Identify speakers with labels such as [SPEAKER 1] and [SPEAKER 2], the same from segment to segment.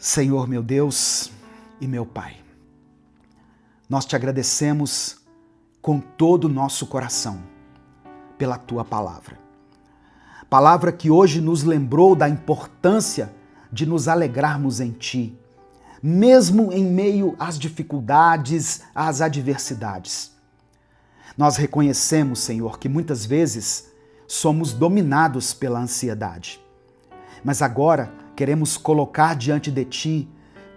[SPEAKER 1] Senhor meu Deus e meu Pai, nós te agradecemos com todo o nosso coração pela Tua palavra. Palavra que hoje nos lembrou da importância de nos alegrarmos em Ti, mesmo em meio às dificuldades, às adversidades. Nós reconhecemos, Senhor, que muitas vezes somos dominados pela ansiedade. Mas agora queremos colocar diante de Ti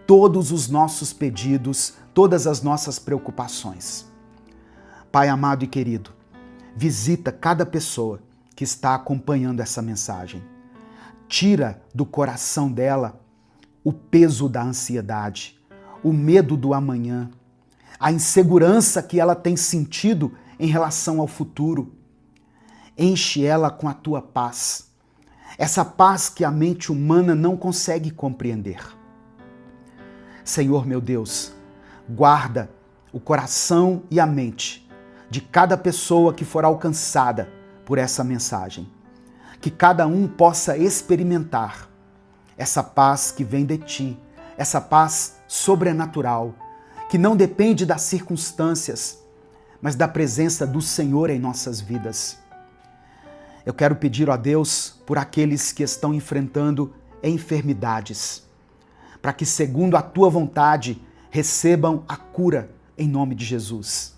[SPEAKER 1] todos os nossos pedidos, todas as nossas preocupações. Pai amado e querido, visita cada pessoa que está acompanhando essa mensagem. Tira do coração dela o peso da ansiedade, o medo do amanhã, a insegurança que ela tem sentido em relação ao futuro. Enche ela com a Tua paz. Essa paz que a mente humana não consegue compreender. Senhor meu Deus, guarda o coração e a mente de cada pessoa que for alcançada por essa mensagem. Que cada um possa experimentar essa paz que vem de Ti, essa paz sobrenatural, que não depende das circunstâncias, mas da presença do Senhor em nossas vidas. Eu quero pedir a Deus por aqueles que estão enfrentando enfermidades, para que, segundo a Tua vontade, recebam a cura em nome de Jesus.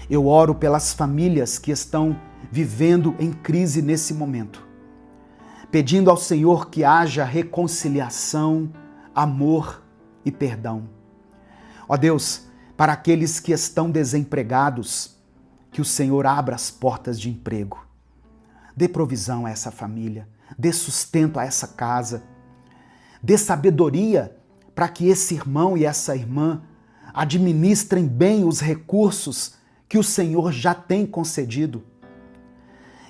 [SPEAKER 1] Eu oro pelas famílias que estão vivendo em crise nesse momento, pedindo ao Senhor que haja reconciliação, amor e perdão. Ó Deus, para aqueles que estão desempregados, que o Senhor abra as portas de emprego. Dê provisão a essa família, dê sustento a essa casa, dê sabedoria para que esse irmão e essa irmã administrem bem os recursos que o Senhor já tem concedido.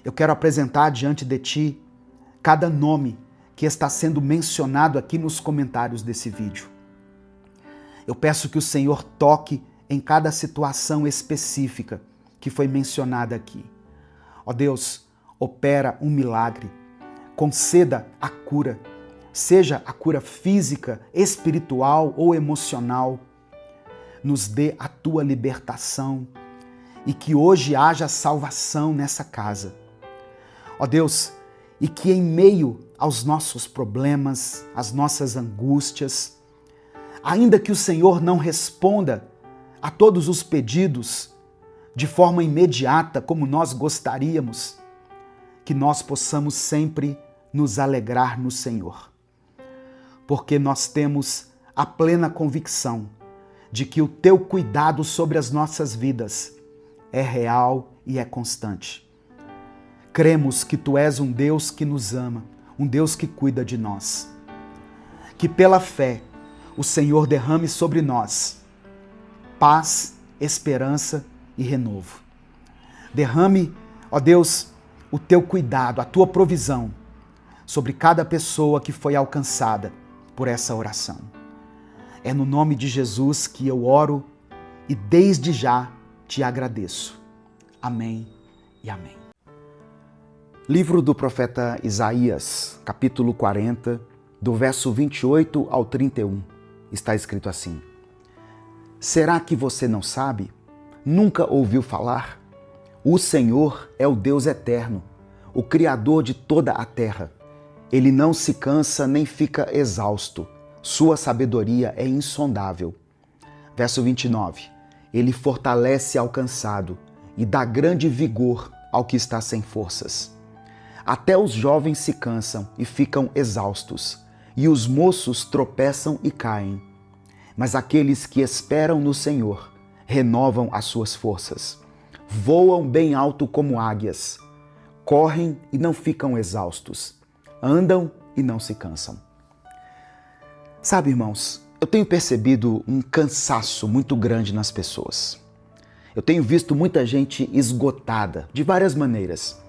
[SPEAKER 1] Eu quero apresentar diante de Ti cada nome que está sendo mencionado aqui nos comentários desse vídeo. Eu peço que o Senhor toque em cada situação específica que foi mencionada aqui. Ó Deus, opera um milagre, conceda a cura, seja a cura física, espiritual ou emocional. Nos dê a Tua libertação e que hoje haja salvação nessa casa. Ó Deus, e que em meio aos nossos problemas, às nossas angústias, ainda que o Senhor não responda a todos os pedidos de forma imediata como nós gostaríamos, que nós possamos sempre nos alegrar no Senhor. Porque nós temos a plena convicção de que o Teu cuidado sobre as nossas vidas é real e é constante. Cremos que Tu és um Deus que nos ama, um Deus que cuida de nós. Que pela fé o Senhor derrame sobre nós paz, esperança e renovo. Derrame, ó Deus, o Teu cuidado, a Tua provisão sobre cada pessoa que foi alcançada por essa oração. É no nome de Jesus que eu oro e desde já Te agradeço. Amém e amém. Livro do profeta Isaías, capítulo 40, do verso 28 ao 31, está escrito assim: Será que você não sabe? Nunca ouviu falar? O Senhor é o Deus eterno, o Criador de toda a terra. Ele não se cansa nem fica exausto. Sua sabedoria é insondável. Verso 29. Ele fortalece ao cansado e dá grande vigor ao que está sem forças. Até os jovens se cansam e ficam exaustos, e os moços tropeçam e caem. Mas aqueles que esperam no Senhor renovam as suas forças. Voam bem alto como águias, correm e não ficam exaustos, andam e não se cansam. Sabe, irmãos, eu tenho percebido um cansaço muito grande nas pessoas. Eu tenho visto muita gente esgotada, de várias maneiras.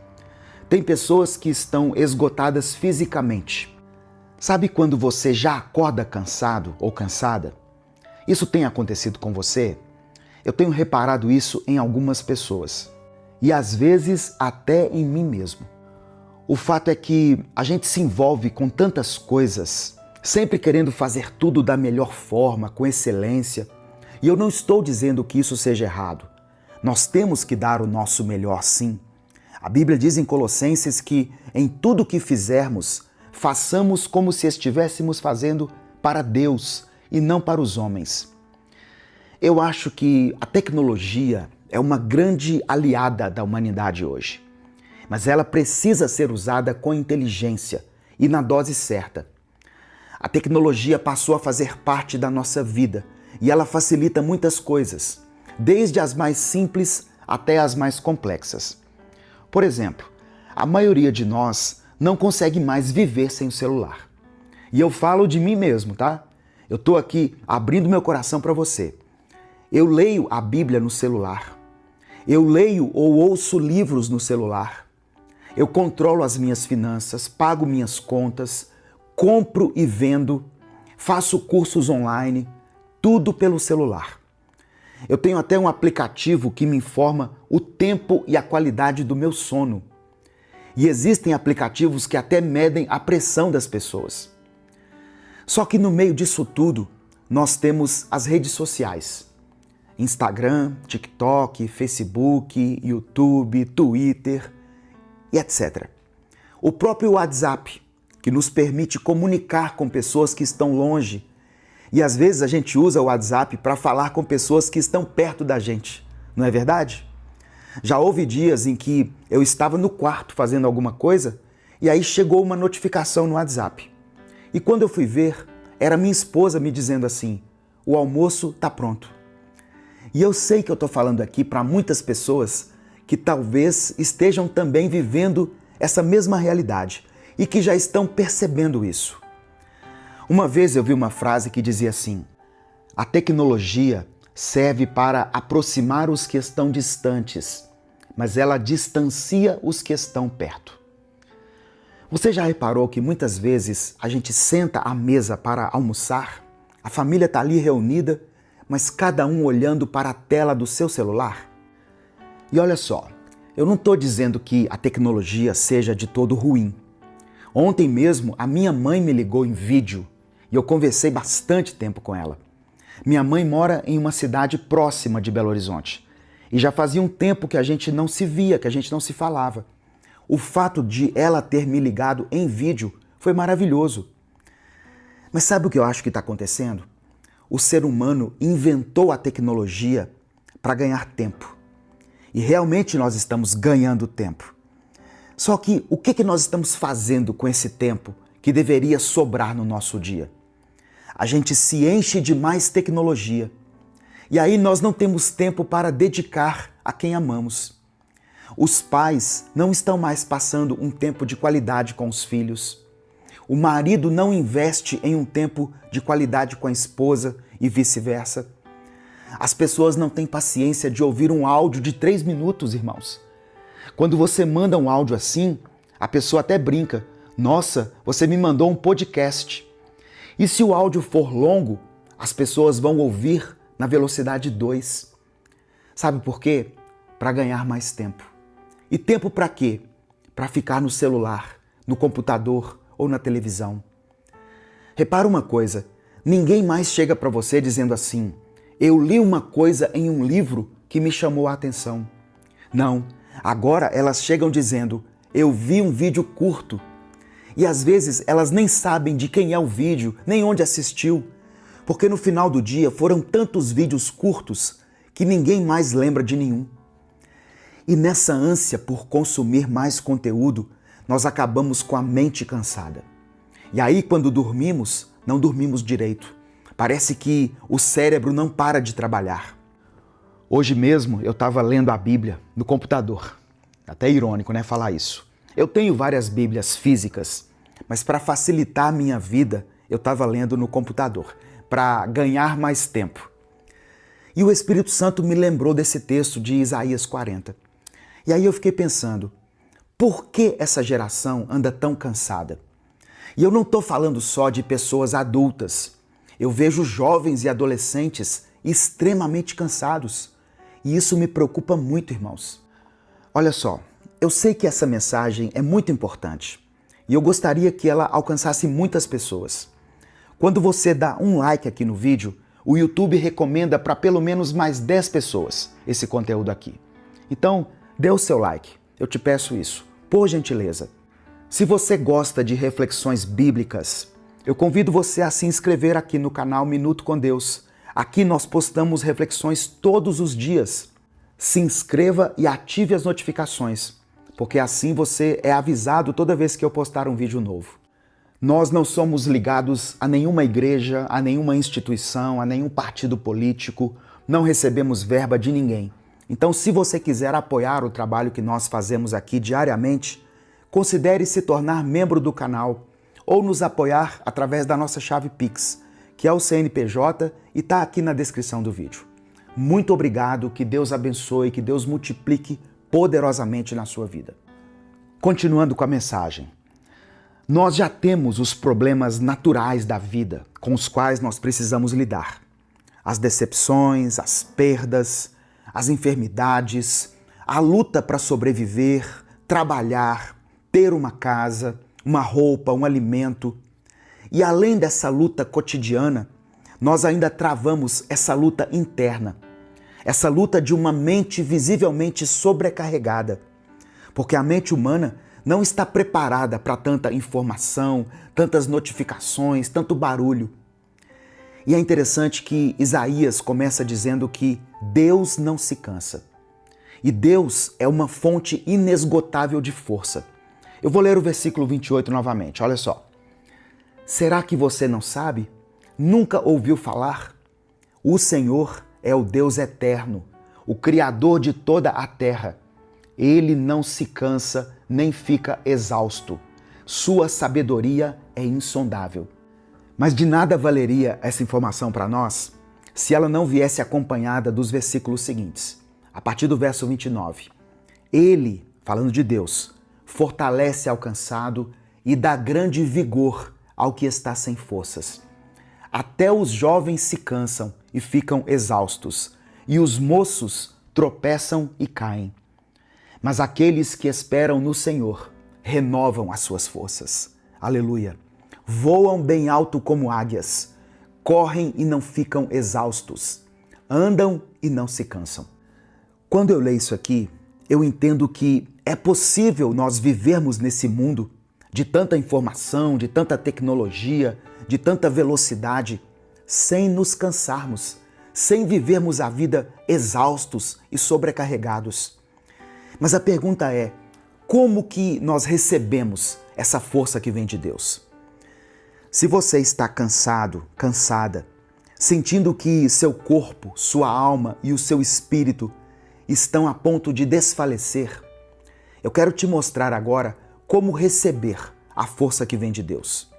[SPEAKER 1] Tem pessoas que estão esgotadas fisicamente. Sabe quando você já acorda cansado ou cansada? Isso tem acontecido com você? Eu tenho reparado isso em algumas pessoas e às vezes até em mim mesmo. O fato é que a gente se envolve com tantas coisas, sempre querendo fazer tudo da melhor forma, com excelência. E eu não estou dizendo que isso seja errado. Nós temos que dar o nosso melhor, sim. A Bíblia diz em Colossenses que em tudo o que fizermos, façamos como se estivéssemos fazendo para Deus e não para os homens. Eu acho que a tecnologia é uma grande aliada da humanidade hoje, mas ela precisa ser usada com inteligência e na dose certa. A tecnologia passou a fazer parte da nossa vida e ela facilita muitas coisas, desde as mais simples até as mais complexas. Por exemplo, a maioria de nós não consegue mais viver sem o celular. E eu falo de mim mesmo, tá? Eu tô aqui abrindo meu coração para você. Eu leio a Bíblia no celular. Eu leio ou ouço livros no celular. Eu controlo as minhas finanças, pago minhas contas, compro e vendo, faço cursos online, tudo pelo celular. Eu tenho até um aplicativo que me informa o tempo e a qualidade do meu sono. E existem aplicativos que até medem a pressão das pessoas. Só que no meio disso tudo, nós temos as redes sociais. Instagram, TikTok, Facebook, YouTube, Twitter e etc. O próprio WhatsApp, que nos permite comunicar com pessoas que estão longe. E às vezes a gente usa o WhatsApp para falar com pessoas que estão perto da gente, não é verdade? Já houve dias em que eu estava no quarto fazendo alguma coisa e aí chegou uma notificação no WhatsApp. E quando eu fui ver, era minha esposa me dizendo assim: o almoço está pronto. E eu sei que eu estou falando aqui para muitas pessoas que talvez estejam também vivendo essa mesma realidade e que já estão percebendo isso. Uma vez eu vi uma frase que dizia assim: a tecnologia serve para aproximar os que estão distantes, mas ela distancia os que estão perto. Você já reparou que muitas vezes a gente senta à mesa para almoçar, a família está ali reunida, mas cada um olhando para a tela do seu celular? E olha só, eu não estou dizendo que a tecnologia seja de todo ruim. Ontem mesmo a minha mãe me ligou em vídeo e eu conversei bastante tempo com ela. Minha mãe mora em uma cidade próxima de Belo Horizonte e já fazia um tempo que a gente não se via, que a gente não se falava. O fato de ela ter me ligado em vídeo foi maravilhoso. Mas sabe o que eu acho que está acontecendo? O ser humano inventou a tecnologia para ganhar tempo. E realmente nós estamos ganhando tempo. Só que o que nós estamos fazendo com esse tempo que deveria sobrar no nosso dia? A gente se enche de mais tecnologia. E aí nós não temos tempo para dedicar a quem amamos. Os pais não estão mais passando um tempo de qualidade com os filhos. O marido não investe em um tempo de qualidade com a esposa e vice-versa. As pessoas não têm paciência de ouvir um áudio de 3 minutos, irmãos. Quando você manda um áudio assim, a pessoa até brinca: nossa, você me mandou um podcast. E se o áudio for longo, as pessoas vão ouvir na velocidade 2. Sabe por quê? Para ganhar mais tempo. E tempo para quê? Para ficar no celular, no computador ou na televisão. Repara uma coisa, ninguém mais chega para você dizendo assim: eu li uma coisa em um livro que me chamou a atenção. Não, agora elas chegam dizendo: eu vi um vídeo curto. E às vezes elas nem sabem de quem é o vídeo, nem onde assistiu, porque no final do dia foram tantos vídeos curtos que ninguém mais lembra de nenhum. E nessa ânsia por consumir mais conteúdo, nós acabamos com a mente cansada. E aí, quando dormimos, não dormimos direito. Parece que o cérebro não para de trabalhar. Hoje mesmo eu estava lendo a Bíblia no computador. Até irônico, né, falar isso. Eu tenho várias Bíblias físicas, mas para facilitar a minha vida, eu estava lendo no computador, para ganhar mais tempo. E o Espírito Santo me lembrou desse texto de Isaías 40. E aí eu fiquei pensando, por que essa geração anda tão cansada? E eu não estou falando só de pessoas adultas. Eu vejo jovens e adolescentes extremamente cansados. E isso me preocupa muito, irmãos. Olha só, eu sei que essa mensagem é muito importante. E eu gostaria que ela alcançasse muitas pessoas. Quando você dá um like aqui no vídeo, o YouTube recomenda para pelo menos mais 10 pessoas esse conteúdo aqui. Então, dê o seu like. Eu te peço isso, por gentileza. Se você gosta de reflexões bíblicas, eu convido você a se inscrever aqui no canal Minuto com Deus. Aqui nós postamos reflexões todos os dias. Se inscreva e ative as notificações, porque assim você é avisado toda vez que eu postar um vídeo novo. Nós não somos ligados a nenhuma igreja, a nenhuma instituição, a nenhum partido político, não recebemos verba de ninguém. Então, se você quiser apoiar o trabalho que nós fazemos aqui diariamente, considere se tornar membro do canal ou nos apoiar através da nossa chave Pix, que é o CNPJ e está aqui na descrição do vídeo. Muito obrigado, que Deus abençoe, que Deus multiplique poderosamente na sua vida. Continuando com a mensagem. Nós já temos os problemas naturais da vida com os quais nós precisamos lidar. As decepções, as perdas, as enfermidades, a luta para sobreviver, trabalhar, ter uma casa, uma roupa, um alimento. E além dessa luta cotidiana, nós ainda travamos essa luta interna, essa luta de uma mente visivelmente sobrecarregada, porque a mente humana não está preparada para tanta informação, tantas notificações, tanto barulho. E é interessante que Isaías começa dizendo que Deus não se cansa. E Deus é uma fonte inesgotável de força. Eu vou ler o versículo 28 novamente, olha só. Será que você não sabe? Nunca ouviu falar? O Senhor é o Deus eterno, o Criador de toda a terra. Ele não se cansa nem fica exausto. Sua sabedoria é insondável. Mas de nada valeria essa informação para nós se ela não viesse acompanhada dos versículos seguintes. A partir do verso 29. Ele, falando de Deus, fortalece ao cansado e dá grande vigor ao que está sem forças. Até os jovens se cansam e ficam exaustos, e os moços tropeçam e caem. Mas aqueles que esperam no Senhor renovam as suas forças. Aleluia! Voam bem alto como águias, correm e não ficam exaustos, andam e não se cansam. Quando eu leio isso aqui, eu entendo que é possível nós vivermos nesse mundo de tanta informação, de tanta tecnologia, de tanta velocidade, sem nos cansarmos, sem vivermos a vida exaustos e sobrecarregados. Mas a pergunta é, como que nós recebemos essa força que vem de Deus? Se você está cansado, cansada, sentindo que seu corpo, sua alma e o seu espírito estão a ponto de desfalecer, eu quero te mostrar agora como receber a força que vem de Deus.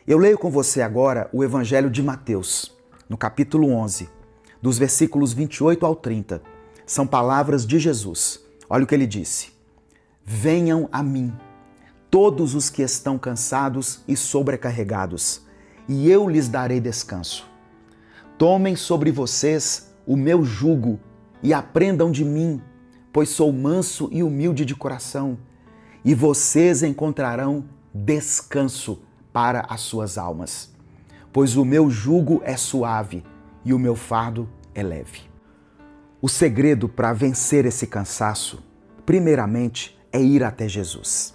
[SPEAKER 1] Eu leio com você agora o Evangelho de Mateus, no capítulo 11, dos versículos 28 ao 30. São palavras de Jesus. Olha o que ele disse. Venham a mim, todos os que estão cansados e sobrecarregados, e eu lhes darei descanso. Tomem sobre vocês o meu jugo e aprendam de mim, pois sou manso e humilde de coração, e vocês encontrarão descanso para as suas almas. Pois o meu jugo é suave e o meu fardo é leve. O segredo para vencer esse cansaço, primeiramente, é ir até Jesus.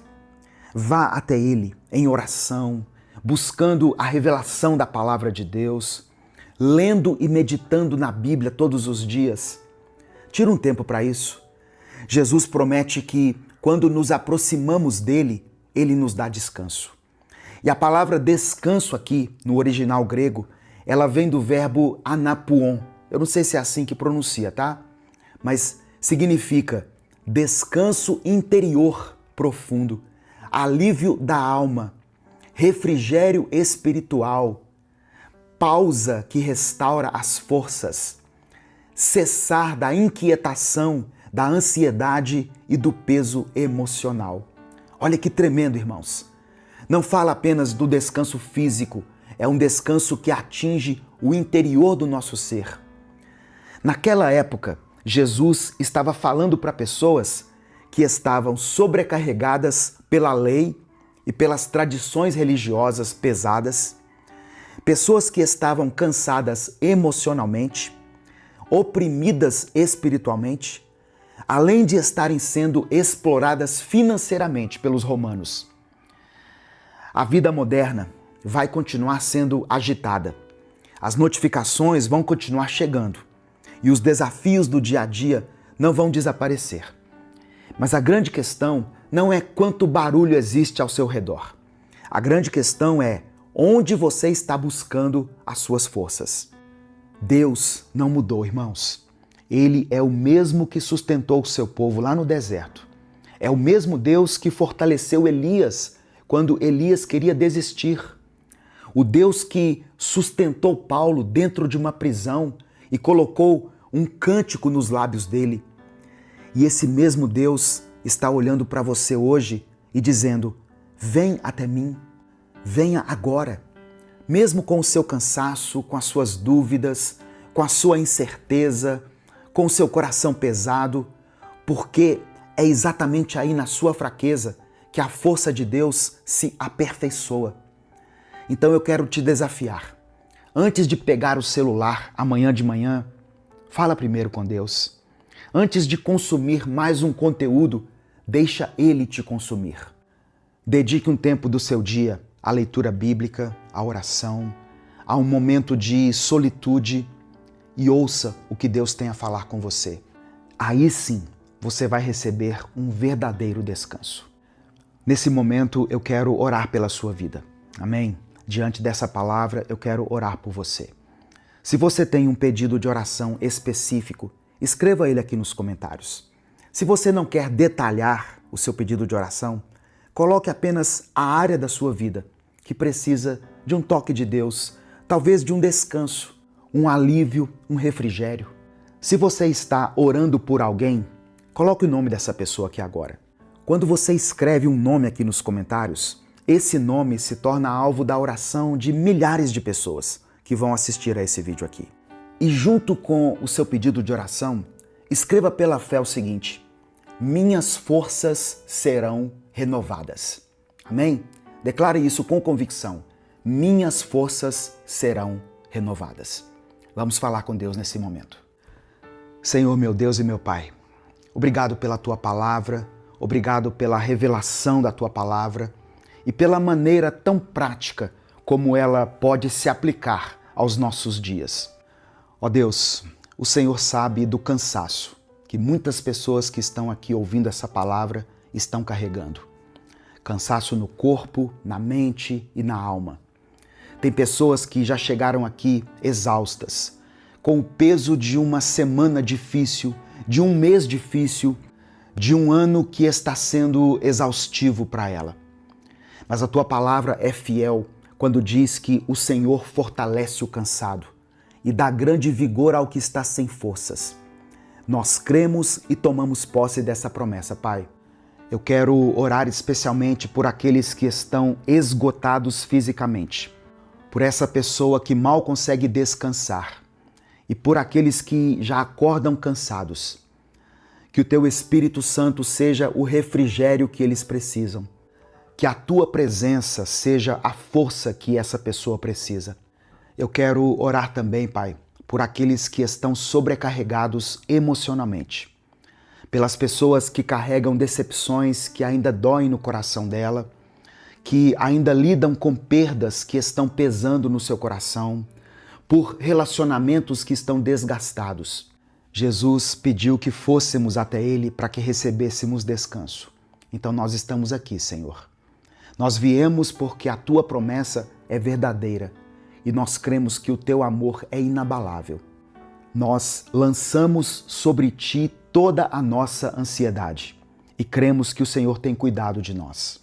[SPEAKER 1] Vá até Ele em oração, buscando a revelação da palavra de Deus, lendo e meditando na Bíblia todos os dias. Tira um tempo para isso. Jesus promete que, quando nos aproximamos dele, ele nos dá descanso. E a palavra descanso aqui, no original grego, ela vem do verbo anapuon. Eu não sei se é assim que pronuncia, tá? Mas significa descanso interior profundo, alívio da alma, refrigério espiritual, pausa que restaura as forças, cessar da inquietação, da ansiedade e do peso emocional. Olha que tremendo, irmãos. Não fala apenas do descanso físico, é um descanso que atinge o interior do nosso ser. Naquela época, Jesus estava falando para pessoas que estavam sobrecarregadas pela lei e pelas tradições religiosas pesadas, Pessoas que estavam cansadas emocionalmente, oprimidas espiritualmente, além de estarem sendo exploradas financeiramente pelos romanos. A vida moderna vai continuar sendo agitada. As notificações vão continuar chegando e os desafios do dia a dia não vão desaparecer. Mas a grande questão não é quanto barulho existe ao seu redor. A grande questão é onde você está buscando as suas forças. Deus não mudou, irmãos. Ele é o mesmo que sustentou o seu povo lá no deserto. É o mesmo Deus que fortaleceu Elias quando Elias queria desistir. O Deus que sustentou Paulo dentro de uma prisão e colocou um cântico nos lábios dele. E esse mesmo Deus está olhando para você hoje e dizendo: vem até mim, venha agora. Mesmo com o seu cansaço, com as suas dúvidas, com a sua incerteza, com o seu coração pesado, porque é exatamente aí na sua fraqueza que a força de Deus se aperfeiçoa. Então eu quero te desafiar. Antes de pegar o celular amanhã de manhã, fala primeiro com Deus. Antes de consumir mais um conteúdo, deixa Ele te consumir. Dedique um tempo do seu dia à leitura bíblica, à oração, a um momento de solitude e ouça o que Deus tem a falar com você. Aí sim, você vai receber um verdadeiro descanso. Nesse momento, eu quero orar pela sua vida. Amém? Diante dessa palavra, eu quero orar por você. Se você tem um pedido de oração específico, escreva ele aqui nos comentários. Se você não quer detalhar o seu pedido de oração, coloque apenas a área da sua vida que precisa de um toque de Deus, talvez de um descanso, um alívio, um refrigério. Se você está orando por alguém, coloque o nome dessa pessoa aqui agora. Quando você escreve um nome aqui nos comentários, esse nome se torna alvo da oração de milhares de pessoas que vão assistir a esse vídeo aqui. E junto com o seu pedido de oração, escreva pela fé o seguinte: minhas forças serão renovadas. Amém? Declare isso com convicção. Minhas forças serão renovadas. Vamos falar com Deus nesse momento. Senhor, meu Deus e meu Pai, obrigado pela Tua palavra, obrigado pela revelação da Tua palavra e pela maneira tão prática como ela pode se aplicar aos nossos dias. Ó Deus, o Senhor sabe do cansaço que muitas pessoas que estão aqui ouvindo essa palavra estão carregando. Cansaço no corpo, na mente e na alma. Tem pessoas que já chegaram aqui exaustas, com o peso de uma semana difícil, de um mês difícil, de um ano que está sendo exaustivo para ela. Mas a Tua palavra é fiel quando diz que o Senhor fortalece o cansado e dá grande vigor ao que está sem forças. Nós cremos e tomamos posse dessa promessa, Pai. Eu quero orar especialmente por aqueles que estão esgotados fisicamente, por essa pessoa que mal consegue descansar e por aqueles que já acordam cansados. Que o Teu Espírito Santo seja o refrigério que eles precisam. Que a Tua presença seja a força que essa pessoa precisa. Eu quero orar também, Pai, por aqueles que estão sobrecarregados emocionalmente. Pelas pessoas que carregam decepções que ainda doem no coração dela, que ainda lidam com perdas que estão pesando no seu coração, por relacionamentos que estão desgastados. Jesus pediu que fôssemos até Ele para que recebêssemos descanso. Então nós estamos aqui, Senhor. Nós viemos porque a Tua promessa é verdadeira e nós cremos que o Teu amor é inabalável. Nós lançamos sobre Ti toda a nossa ansiedade e cremos que o Senhor tem cuidado de nós.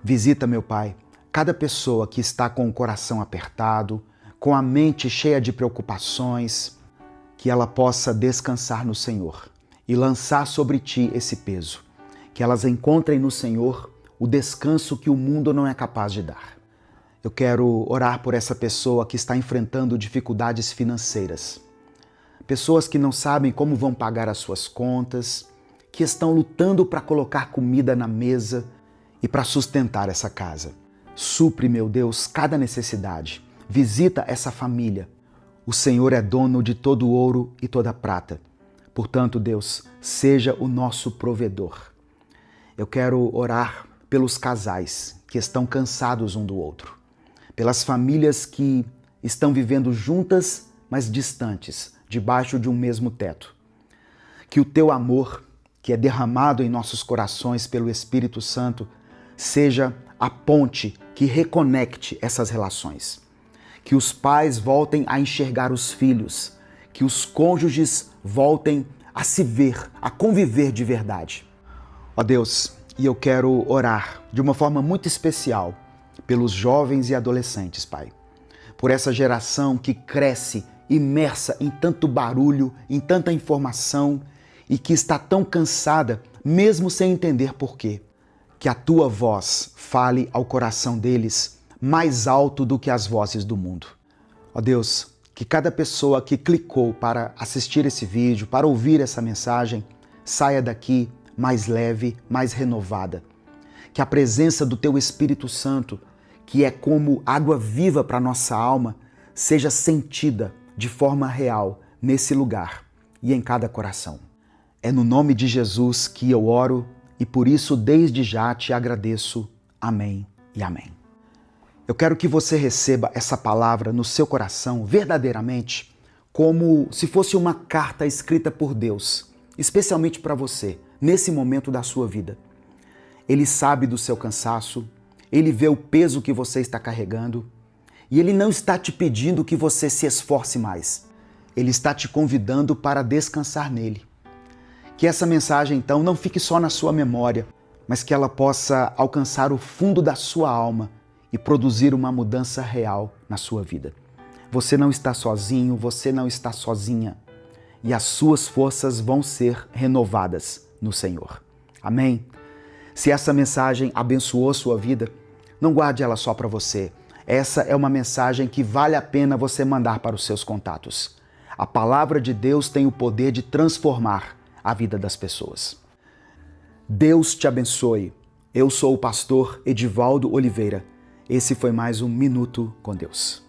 [SPEAKER 1] Visita, meu Pai, cada pessoa que está com o coração apertado, com a mente cheia de preocupações, que ela possa descansar no Senhor e lançar sobre Ti esse peso, que elas encontrem no Senhor o descanso que o mundo não é capaz de dar. Eu quero orar por essa pessoa que está enfrentando dificuldades financeiras. Pessoas que não sabem como vão pagar as suas contas, que estão lutando para colocar comida na mesa e para sustentar essa casa. Supre, meu Deus, cada necessidade. visita essa família. O Senhor é dono de todo ouro e toda prata. Portanto, Deus, seja o nosso provedor. Eu quero orar pelos casais que estão cansados um do outro, pelas famílias que estão vivendo juntas, mas distantes, debaixo de um mesmo teto. Que o teu amor, que é derramado em nossos corações pelo Espírito Santo, seja a ponte que reconecte essas relações. Que os pais voltem a enxergar os filhos, que os cônjuges voltem a se ver, a conviver de verdade. Ó Deus, e eu quero orar de uma forma muito especial pelos jovens e adolescentes, Pai. Por essa geração que cresce imersa em tanto barulho, em tanta informação e que está tão cansada, mesmo sem entender por quê. Que a tua voz fale ao coração deles mais alto do que as vozes do mundo. Ó Deus, que cada pessoa que clicou para assistir esse vídeo, para ouvir essa mensagem, saia daqui mais leve, mais renovada. Que a presença do teu Espírito Santo, que é como água viva para nossa alma, seja sentida de forma real nesse lugar e em cada coração. É no nome de Jesus que eu oro e por isso desde já te agradeço. Amém e amém. Eu quero que você receba essa palavra no seu coração verdadeiramente como se fosse uma carta escrita por Deus, especialmente para você, nesse momento da sua vida. Ele sabe do seu cansaço, ele vê o peso que você está carregando e ele não está te pedindo que você se esforce mais. Ele está te convidando para descansar nele. Que essa mensagem, então, não fique só na sua memória, mas que ela possa alcançar o fundo da sua alma e produzir uma mudança real na sua vida. Você não está sozinho, você não está sozinha. E as suas forças vão ser renovadas no Senhor. Amém? Se essa mensagem abençoou sua vida, não guarde ela só para você. Essa é uma mensagem que vale a pena você mandar para os seus contatos. A palavra de Deus tem o poder de transformar a vida das pessoas. Deus te abençoe. Eu sou o pastor Edivaldo Oliveira. Esse foi mais um Minuto com Deus.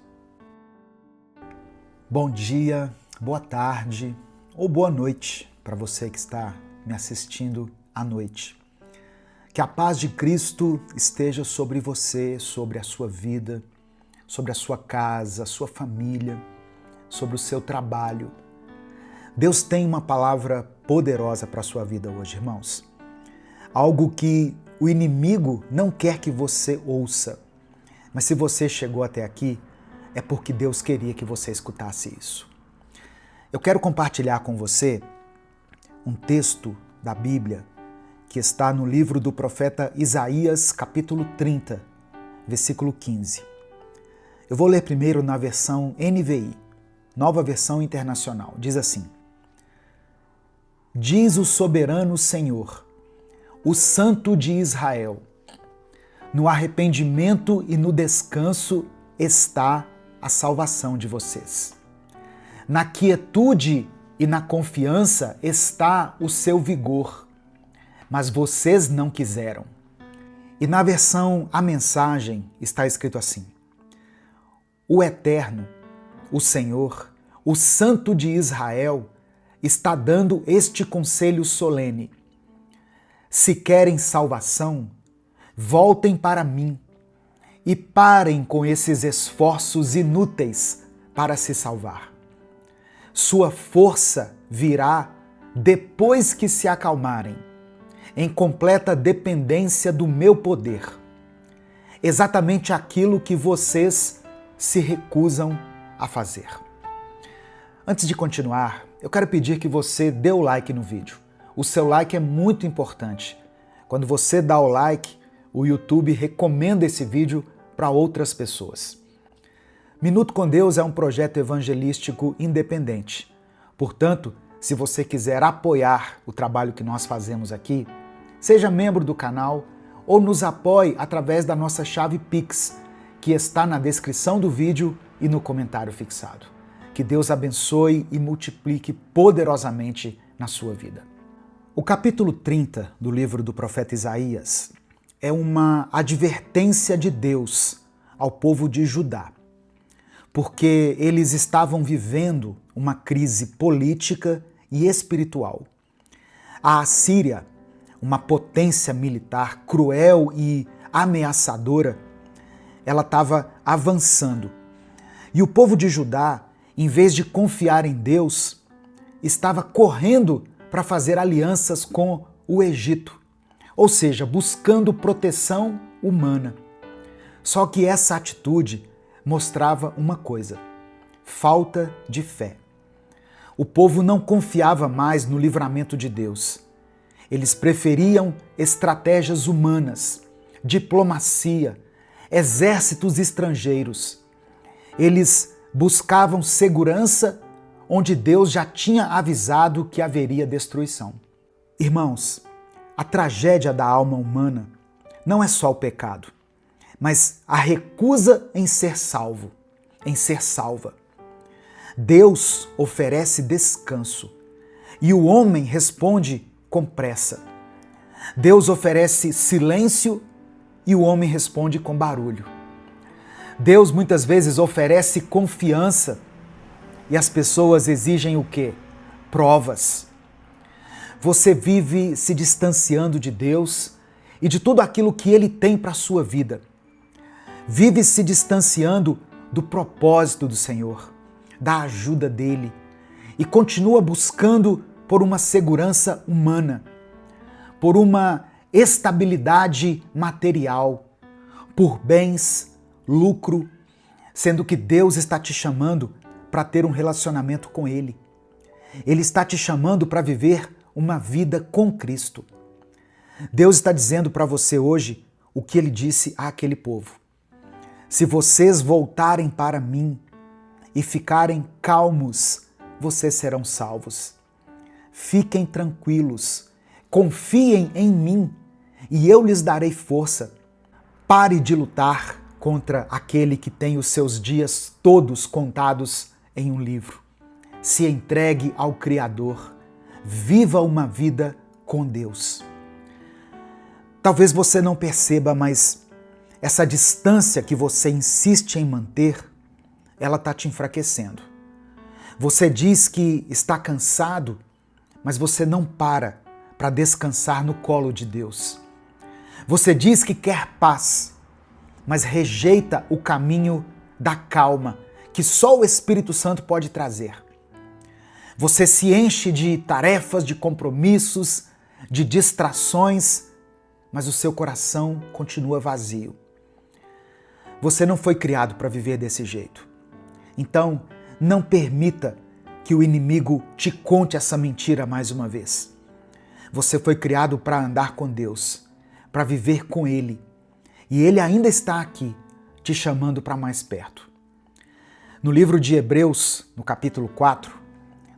[SPEAKER 2] Bom dia, boa tarde ou boa noite para você que está me assistindo à noite. Que a paz de Cristo esteja sobre você, sobre a sua vida, sobre a sua casa, a sua família, sobre o seu trabalho. Deus tem uma palavra poderosa para a sua vida hoje, irmãos. Algo que o inimigo não quer que você ouça. Mas se você chegou até aqui, é porque Deus queria que você escutasse isso. Eu quero compartilhar com você um texto da Bíblia que está no livro do profeta Isaías, capítulo 30, versículo 15. Eu vou ler primeiro na versão NVI, Nova Versão Internacional. Diz assim: Diz o soberano Senhor, o Santo de Israel, no arrependimento e no descanso está a salvação de vocês. Na quietude e na confiança está o seu vigor, mas vocês não quiseram. E na versão A Mensagem está escrito assim: O Eterno, o Senhor, o Santo de Israel, está dando este conselho solene. Se querem salvação, voltem para mim e parem com esses esforços inúteis para se salvar. Sua força virá depois que se acalmarem, em completa dependência do meu poder. Exatamente aquilo que vocês se recusam a fazer. Antes de continuar, eu quero pedir que você dê o like no vídeo. O seu like é muito importante. Quando você dá o like, o YouTube recomenda esse vídeo para outras pessoas. Minuto com Deus é um projeto evangelístico independente. Portanto, se você quiser apoiar o trabalho que nós fazemos aqui, seja membro do canal ou nos apoie através da nossa chave Pix, que está na descrição do vídeo e no comentário fixado. Que Deus abençoe e multiplique poderosamente na sua vida. O capítulo 30 do livro do profeta Isaías é uma advertência de Deus ao povo de Judá. porque eles estavam vivendo uma crise política e espiritual. A Assíria, uma potência militar cruel e ameaçadora, ela estava avançando. E o povo de Judá, em vez de confiar em Deus, estava correndo para fazer alianças com o Egito, ou seja, buscando proteção humana. Só que essa atitude mostrava uma coisa: falta de fé. O povo não confiava mais no livramento de Deus. Eles preferiam estratégias humanas, diplomacia, exércitos estrangeiros. Eles buscavam segurança onde Deus já tinha avisado que haveria destruição. Irmãos, a tragédia da alma humana não é só o pecado, mas a recusa em ser salvo, em ser salva. Deus oferece descanso e o homem responde com pressa. Deus oferece silêncio e o homem responde com barulho. Deus muitas vezes oferece confiança e as pessoas exigem o quê? Provas. Você vive se distanciando de Deus e de tudo aquilo que Ele tem para a sua vida. Vive se distanciando do propósito do Senhor, da ajuda dEle, e continua buscando por uma segurança humana, por uma estabilidade material, por bens, lucro, sendo que Deus está te chamando para ter um relacionamento com Ele. Ele está te chamando para viver uma vida com Cristo. Deus está dizendo para você hoje o que Ele disse àquele povo. Se vocês voltarem para mim e ficarem calmos, vocês serão salvos. Fiquem tranquilos, confiem em mim e eu lhes darei força. Pare de lutar contra aquele que tem os seus dias todos contados em um livro. Se entregue ao Criador. Viva uma vida com Deus. Talvez você não perceba, mas essa distância que você insiste em manter, ela está te enfraquecendo. Você diz que está cansado, mas você não para descansar no colo de Deus. Você diz que quer paz, mas rejeita o caminho da calma que só o Espírito Santo pode trazer. Você se enche de tarefas, de compromissos, de distrações, mas o seu coração continua vazio. Você não foi criado para viver desse jeito. Então, não permita que o inimigo te conte essa mentira mais uma vez. Você foi criado para andar com Deus, para viver com Ele. E Ele ainda está aqui, te chamando para mais perto. No livro de Hebreus, no capítulo 4,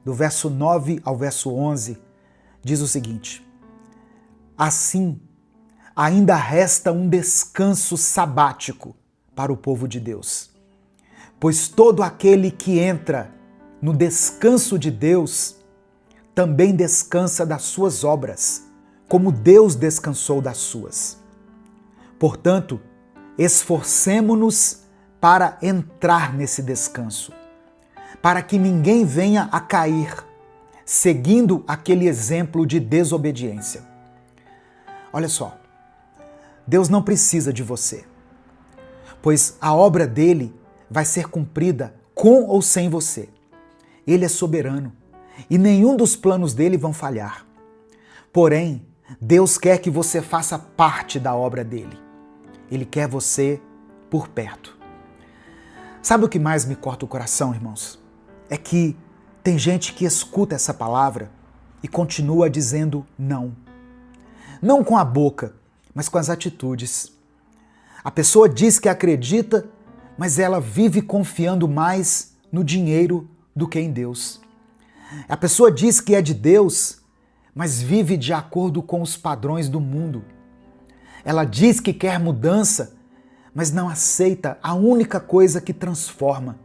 [SPEAKER 2] do verso 9 ao verso 11, diz o seguinte: assim, ainda resta um descanso sabático para o povo de Deus. Pois todo aquele que entra no descanso de Deus também descansa das suas obras, como Deus descansou das suas. Portanto, esforcemo-nos para entrar nesse descanso, para que ninguém venha a cair, seguindo aquele exemplo de desobediência. Olha só, Deus não precisa de você, pois a obra dele vai ser cumprida com ou sem você. Ele é soberano e nenhum dos planos dele vão falhar. Porém, Deus quer que você faça parte da obra dele. Ele quer você por perto. Sabe o que mais me corta o coração, irmãos? É que tem gente que escuta essa palavra e continua dizendo não. Não com a boca, mas com as atitudes. A pessoa diz que acredita, mas ela vive confiando mais no dinheiro do que em Deus. A pessoa diz que é de Deus, mas vive de acordo com os padrões do mundo. Ela diz que quer mudança, mas não aceita a única coisa que transforma: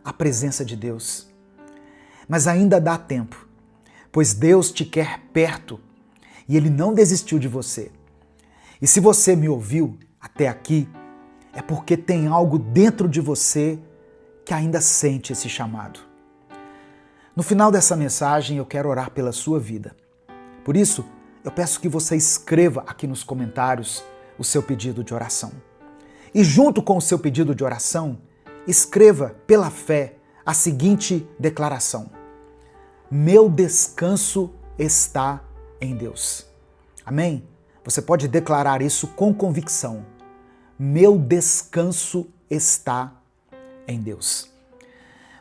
[SPEAKER 2] a presença de Deus. Mas ainda dá tempo, pois Deus te quer perto e Ele não desistiu de você. E se você me ouviu até aqui, é porque tem algo dentro de você que ainda sente esse chamado. No final dessa mensagem, eu quero orar pela sua vida. Por isso, eu peço que você escreva aqui nos comentários o seu pedido de oração. E junto com o seu pedido de oração, escreva pela fé a seguinte declaração: meu descanso está em Deus. Amém? Você pode declarar isso com convicção. Meu descanso está em Deus.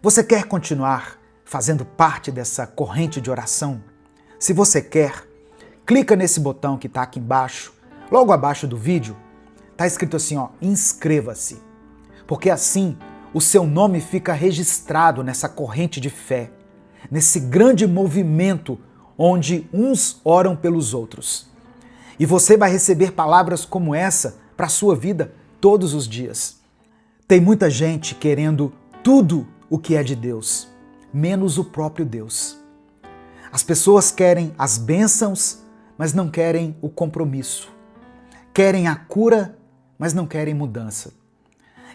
[SPEAKER 2] Você quer continuar fazendo parte dessa corrente de oração? Se você quer, clica nesse botão que está aqui embaixo, logo abaixo do vídeo, está escrito assim, inscreva-se. Porque assim o seu nome fica registrado nessa corrente de fé, nesse grande movimento onde uns oram pelos outros. E você vai receber palavras como essa para a sua vida todos os dias. Tem muita gente querendo tudo o que é de Deus, menos o próprio Deus. As pessoas querem as bênçãos, mas não querem o compromisso. Querem a cura, mas não querem mudança.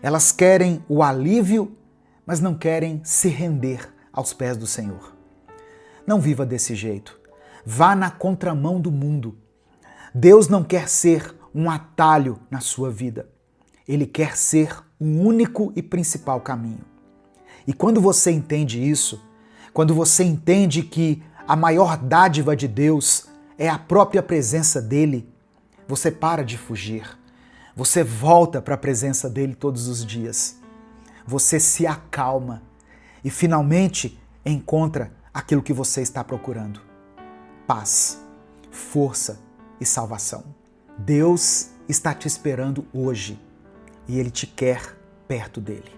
[SPEAKER 2] Elas querem o alívio, mas não querem se render aos pés do Senhor. Não viva desse jeito. Vá na contramão do mundo. Deus não quer ser um atalho na sua vida. Ele quer ser um único e principal caminho. E quando você entende isso, quando você entende que a maior dádiva de Deus é a própria presença dele, você para de fugir. Você volta para a presença dele todos os dias. Você se acalma e finalmente encontra aquilo que você está procurando: paz, força e salvação. Deus está te esperando hoje e Ele te quer perto dele.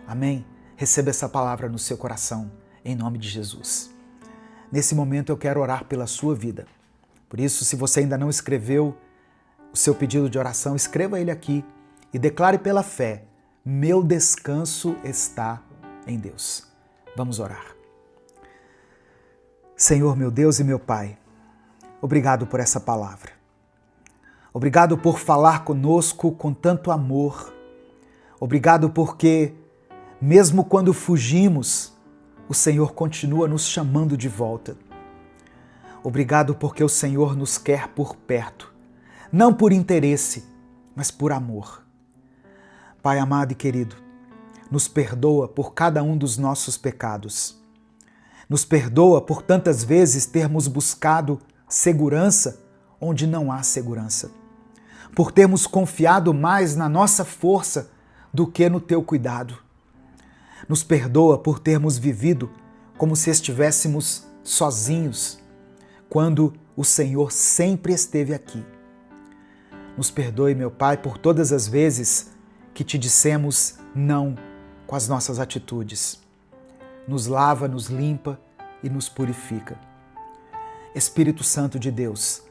[SPEAKER 2] Amém? Receba essa palavra no seu coração, em nome de Jesus. Nesse momento eu quero orar pela sua vida. Por isso, se você ainda não escreveu o seu pedido de oração, escreva ele aqui e declare pela fé: meu descanso está em Deus. Vamos orar. Senhor, meu Deus e meu Pai, obrigado por essa palavra. Obrigado por falar conosco com tanto amor. Obrigado porque, mesmo quando fugimos, o Senhor continua nos chamando de volta. Obrigado porque o Senhor nos quer por perto, não por interesse, mas por amor. Pai amado e querido, nos perdoa por cada um dos nossos pecados. Nos perdoa por tantas vezes termos buscado segurança onde não há segurança. Por termos confiado mais na nossa força do que no teu cuidado. Nos perdoa por termos vivido como se estivéssemos sozinhos, quando o Senhor sempre esteve aqui. Nos perdoe, meu Pai, por todas as vezes que te dissemos não com as nossas atitudes. Nos lava, nos limpa e nos purifica. Espírito Santo de Deus,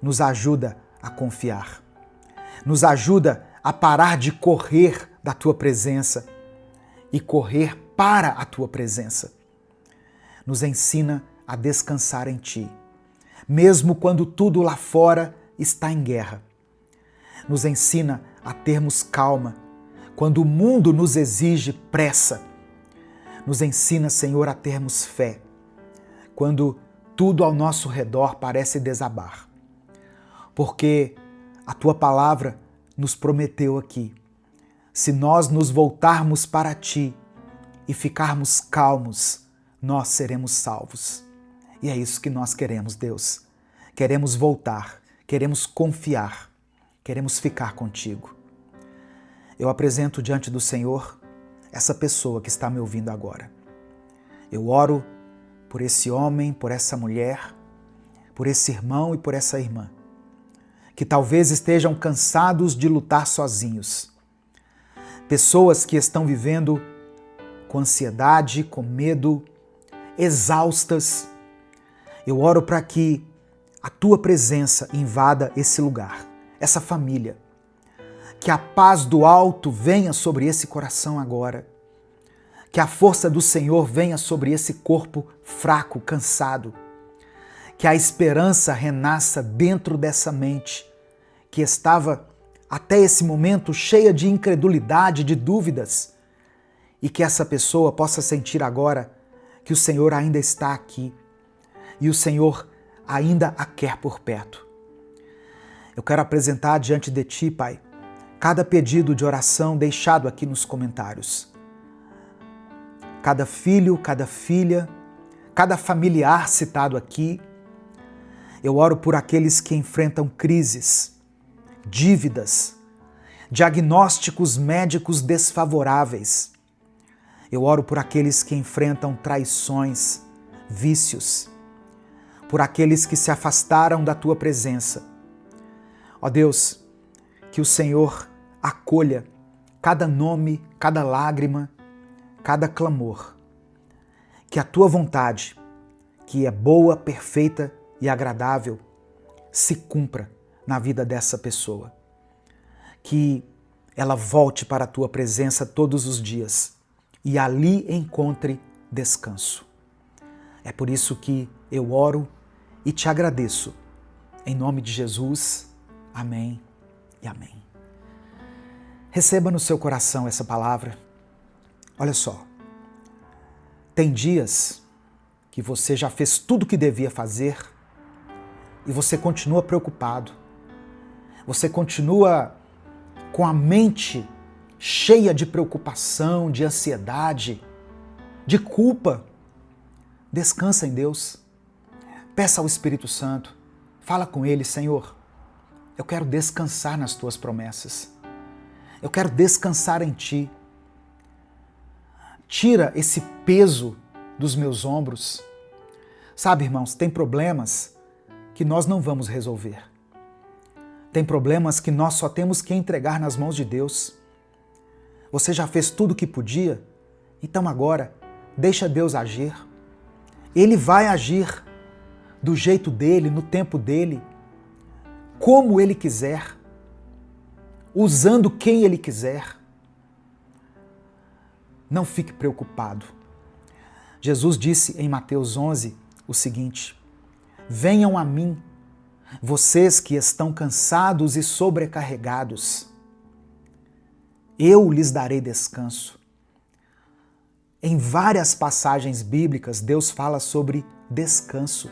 [SPEAKER 2] nos ajuda a confiar. Nos ajuda a parar de correr da Tua presença e correr para a Tua presença. Nos ensina a descansar em Ti, mesmo quando tudo lá fora está em guerra. Nos ensina a termos calma quando o mundo nos exige pressa. Nos ensina, Senhor, a termos fé quando tudo ao nosso redor parece desabar. Porque a Tua palavra nos prometeu aqui: se nós nos voltarmos para Ti e ficarmos calmos, nós seremos salvos. E é isso que nós queremos, Deus. Queremos voltar, queremos confiar, queremos ficar contigo. Eu apresento diante do Senhor essa pessoa que está me ouvindo agora. Eu oro por esse homem, por essa mulher, por esse irmão e por essa irmã, que talvez estejam cansados de lutar sozinhos. Pessoas que estão vivendo com ansiedade, com medo, exaustas. Eu oro para que a Tua presença invada esse lugar, essa família. Que a paz do alto venha sobre esse coração agora. Que a força do Senhor venha sobre esse corpo fraco, cansado. Que a esperança renasça dentro dessa mente, que estava até esse momento cheia de incredulidade, de dúvidas, e que essa pessoa possa sentir agora que o Senhor ainda está aqui e o Senhor ainda a quer por perto. Eu quero apresentar diante de Ti, Pai, cada pedido de oração deixado aqui nos comentários. Cada filho, cada filha, cada familiar citado aqui. Eu oro por aqueles que enfrentam crises, dívidas, diagnósticos médicos desfavoráveis. Eu oro por aqueles que enfrentam traições, vícios, por aqueles que se afastaram da Tua presença. Ó Deus, que o Senhor acolha cada nome, cada lágrima, cada clamor. Que a Tua vontade, que é boa, perfeita e agradável, se cumpra na vida dessa pessoa. Que ela volte para a Tua presença todos os dias e ali encontre descanso. É por isso que eu oro e te agradeço. Em nome de Jesus, amém e amém. Receba no seu coração essa palavra. Olha só, tem dias que você já fez tudo o que devia fazer e você continua preocupado. Você continua com a mente cheia de preocupação, de ansiedade, de culpa. Descansa em Deus. Peça ao Espírito Santo. Fala com Ele, Senhor, eu quero descansar nas Tuas promessas. Eu quero descansar em Ti. Tira esse peso dos meus ombros. Sabe, irmãos, tem problemas que nós não vamos resolver. Tem problemas que nós só temos que entregar nas mãos de Deus. Você já fez tudo o que podia? Então agora, deixa Deus agir. Ele vai agir do jeito dele, no tempo dele, como Ele quiser, usando quem Ele quiser. Não fique preocupado. Jesus disse em Mateus 11 o seguinte: venham a mim, vocês que estão cansados e sobrecarregados, eu lhes darei descanso. Em várias passagens bíblicas, Deus fala sobre descanso.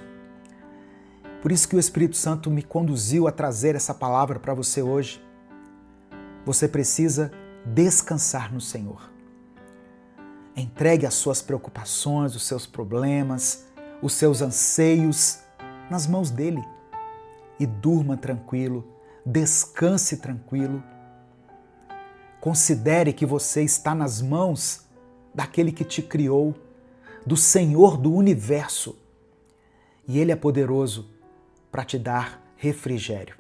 [SPEAKER 2] Por isso que o Espírito Santo me conduziu a trazer essa palavra para você hoje. Você precisa descansar no Senhor. Entregue as suas preocupações, os seus problemas, os seus anseios nas mãos dele e durma tranquilo, descanse tranquilo. Considere que você está nas mãos daquele que te criou, do Senhor do universo, e Ele é poderoso para te dar refrigério.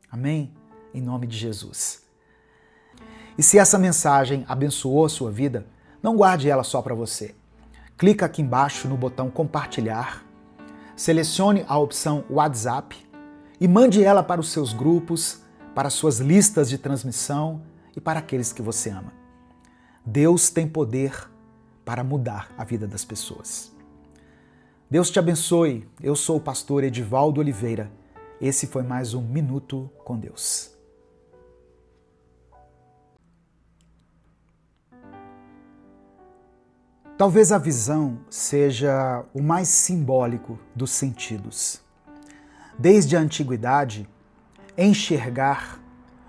[SPEAKER 2] Amém? Em nome de Jesus. E se essa mensagem abençoou a sua vida, não guarde ela só para você. Clica aqui embaixo no botão compartilhar, selecione a opção WhatsApp e mande ela para os seus grupos, para as suas listas de transmissão e para aqueles que você ama. Deus tem poder para mudar a vida das pessoas. Deus te abençoe. Eu sou o pastor Edivaldo Oliveira. Esse foi mais um Minuto com Deus. Talvez a visão seja o mais simbólico dos sentidos. Desde a antiguidade, enxergar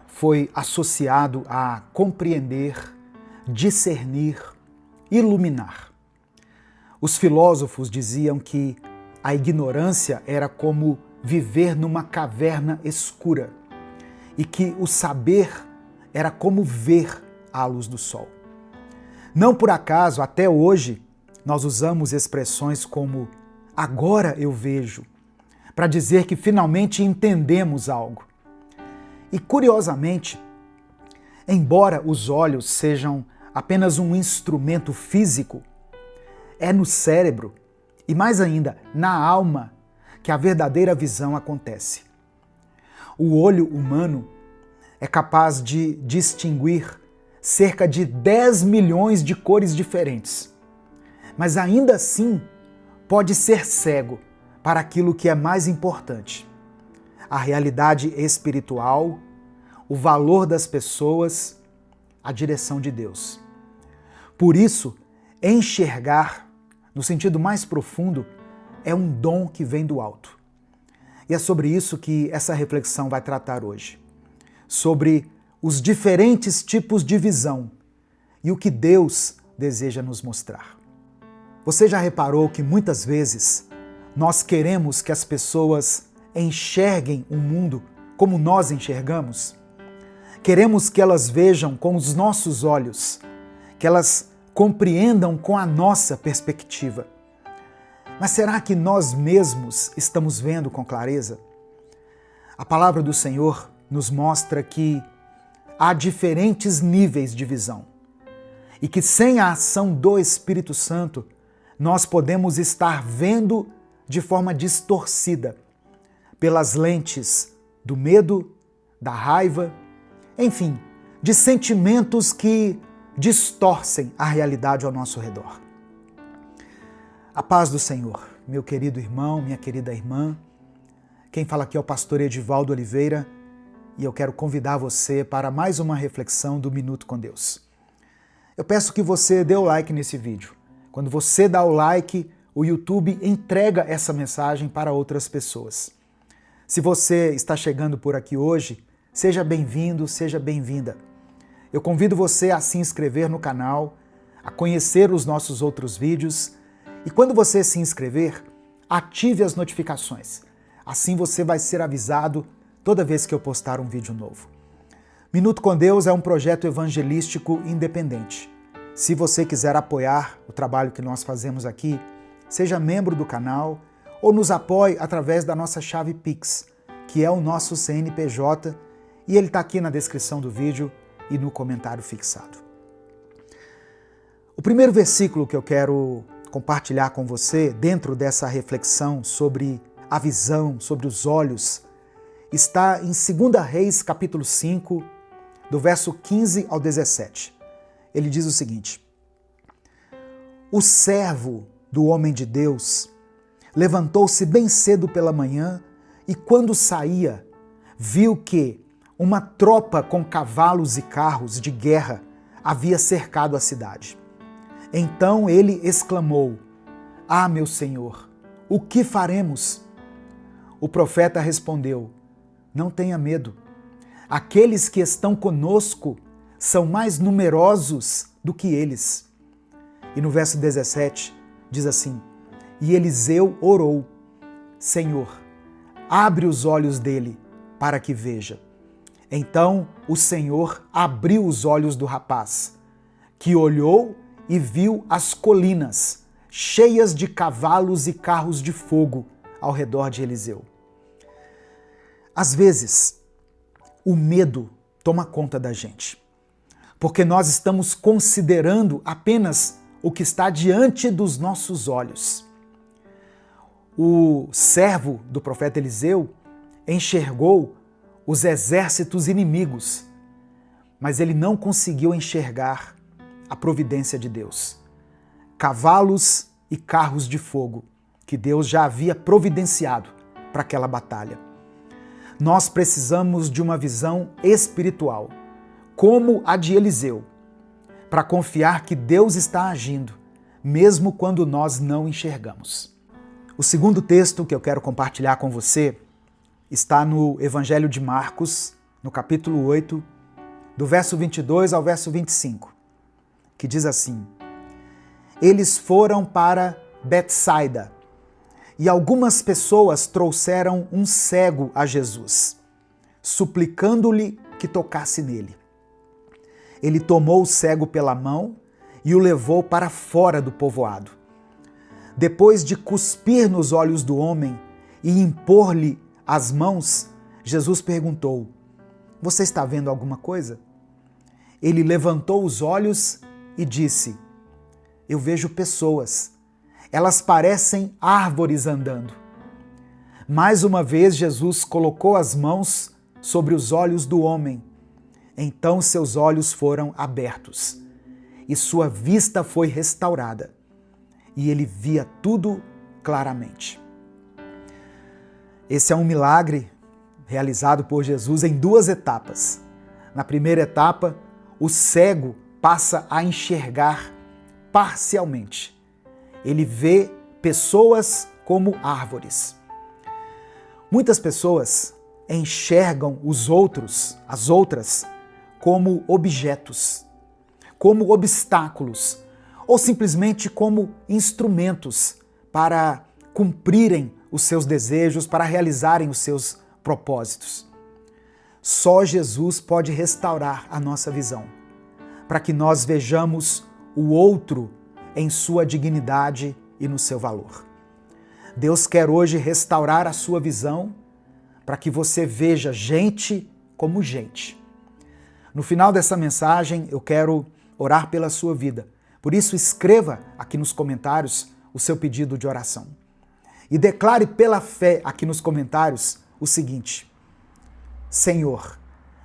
[SPEAKER 2] foi associado a compreender, discernir, iluminar. Os filósofos diziam que a ignorância era como viver numa caverna escura e que o saber era como ver à luz do sol. Não por acaso, até hoje, nós usamos expressões como agora eu vejo, para dizer que finalmente entendemos algo. E curiosamente, embora os olhos sejam apenas um instrumento físico, é no cérebro e mais ainda na alma que a verdadeira visão acontece. O olho humano é capaz de distinguir cerca de 10 milhões de cores diferentes, mas ainda assim pode ser cego para aquilo que é mais importante: a realidade espiritual, o valor das pessoas, a direção de Deus. Por isso, enxergar, no sentido mais profundo, é um dom que vem do alto. E é sobre isso que essa reflexão vai tratar hoje. Sobre os diferentes tipos de visão e o que Deus deseja nos mostrar. Você já reparou que muitas vezes nós queremos que as pessoas enxerguem o mundo como nós enxergamos? Queremos que elas vejam com os nossos olhos, que elas compreendam com a nossa perspectiva. Mas será que nós mesmos estamos vendo com clareza? A palavra do Senhor nos mostra que há diferentes níveis de visão e que sem a ação do Espírito Santo nós podemos estar vendo de forma distorcida pelas lentes do medo, da raiva, enfim, de sentimentos que distorcem a realidade ao nosso redor. A paz do Senhor, meu querido irmão, minha querida irmã. Quem fala aqui é o pastor Edivaldo Oliveira e eu quero convidar você para mais uma reflexão do Minuto com Deus. Eu peço que você dê o like nesse vídeo. Quando você dá o like, o YouTube entrega essa mensagem para outras pessoas. Se você está chegando por aqui hoje, seja bem-vindo, seja bem-vinda. Eu convido você a se inscrever no canal, a conhecer os nossos outros vídeos e quando você se inscrever, ative as notificações. Assim você vai ser avisado toda vez que eu postar um vídeo novo. Minuto com Deus é um projeto evangelístico independente. Se você quiser apoiar o trabalho que nós fazemos aqui, seja membro do canal ou nos apoie através da nossa chave Pix, que é o nosso CNPJ, e ele está aqui na descrição do vídeo e no comentário fixado. O primeiro versículo que eu quero compartilhar com você, dentro dessa reflexão sobre a visão, sobre os olhos, está em 2 Reis, capítulo 5, do verso 15 ao 17. Ele diz o seguinte: O servo do homem de Deus levantou-se bem cedo pela manhã e, quando saía, viu que uma tropa com cavalos e carros de guerra havia cercado a cidade. Então ele exclamou: Ah, meu senhor, o que faremos? O profeta respondeu: Não tenha medo. Aqueles que estão conosco são mais numerosos do que eles. E no verso 17 diz assim: E Eliseu orou: Senhor, abre os olhos dele para que veja. Então o Senhor abriu os olhos do rapaz, que olhou e viu as colinas cheias de cavalos e carros de fogo ao redor de Eliseu. Às vezes, o medo toma conta da gente, porque nós estamos considerando apenas o que está diante dos nossos olhos. O servo do profeta Eliseu enxergou os exércitos inimigos, mas ele não conseguiu enxergar a providência de Deus. Cavalos e carros de fogo que Deus já havia providenciado para aquela batalha. Nós precisamos de uma visão espiritual, como a de Eliseu, para confiar que Deus está agindo, mesmo quando nós não enxergamos. O segundo texto que eu quero compartilhar com você está no Evangelho de Marcos, no capítulo 8, do verso 22 ao verso 25, que diz assim: Eles foram para Betsaida, e algumas pessoas trouxeram um cego a Jesus, suplicando-lhe que tocasse nele. Ele tomou o cego pela mão e o levou para fora do povoado. Depois de cuspir nos olhos do homem e impor-lhe as mãos, Jesus perguntou: Você está vendo alguma coisa? Ele levantou os olhos e disse: Eu vejo pessoas. Elas parecem árvores andando. Mais uma vez, Jesus colocou as mãos sobre os olhos do homem. Então seus olhos foram abertos e sua vista foi restaurada. E ele via tudo claramente. Esse é um milagre realizado por Jesus em duas etapas. Na primeira etapa, o cego passa a enxergar parcialmente. Ele vê pessoas como árvores. Muitas pessoas enxergam os outros, as outras, como objetos, como obstáculos, ou simplesmente como instrumentos para cumprirem os seus desejos, para realizarem os seus propósitos. Só Jesus pode restaurar a nossa visão, para que nós vejamos o outro em sua dignidade e no seu valor. Deus quer hoje restaurar a sua visão para que você veja gente como gente. No final dessa mensagem, eu quero orar pela sua vida. Por isso, escreva aqui nos comentários o seu pedido de oração. E declare pela fé aqui nos comentários o seguinte: Senhor,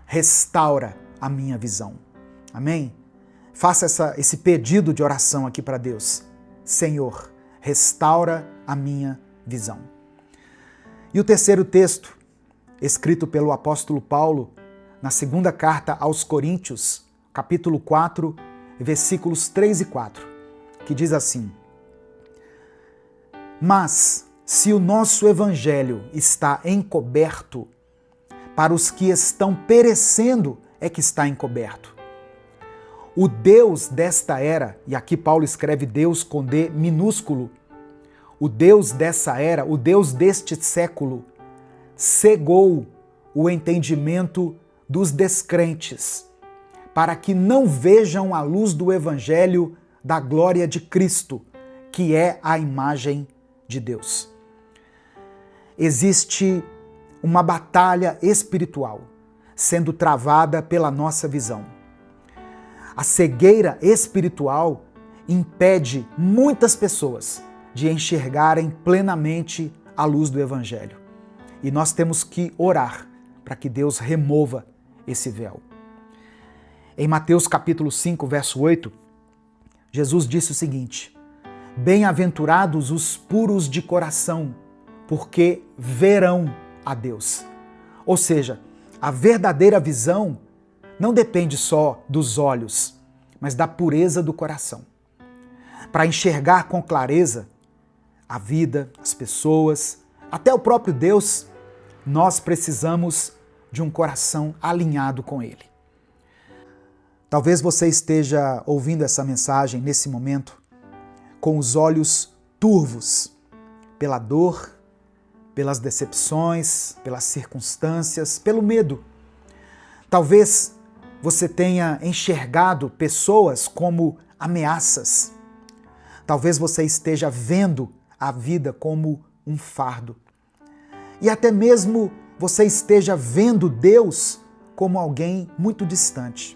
[SPEAKER 2] restaura a minha visão. Amém? Faça esse pedido de oração aqui para Deus. Senhor, restaura a minha visão. E o terceiro texto, escrito pelo apóstolo Paulo, na segunda carta aos Coríntios, capítulo 4, versículos 3 e 4, que diz assim: Mas, se o nosso evangelho está encoberto, para os que estão perecendo é que está encoberto. O Deus desta era, e aqui Paulo escreve Deus com D minúsculo, o Deus dessa era, o Deus deste século, cegou o entendimento dos descrentes, para que não vejam a luz do Evangelho da glória de Cristo, que é a imagem de Deus. Existe uma batalha espiritual sendo travada pela nossa visão. A cegueira espiritual impede muitas pessoas de enxergarem plenamente a luz do Evangelho. E nós temos que orar para que Deus remova esse véu. Em Mateus capítulo 5, verso 8, Jesus disse o seguinte: Bem-aventurados os puros de coração, porque verão a Deus. Ou seja, a verdadeira visão não depende só dos olhos, mas da pureza do coração. Para enxergar com clareza a vida, as pessoas, até o próprio Deus, nós precisamos de um coração alinhado com Ele. Talvez você esteja ouvindo essa mensagem nesse momento com os olhos turvos pela dor, pelas decepções, pelas circunstâncias, pelo medo. Talvez você tenha enxergado pessoas como ameaças. Talvez você esteja vendo a vida como um fardo. E até mesmo você esteja vendo Deus como alguém muito distante.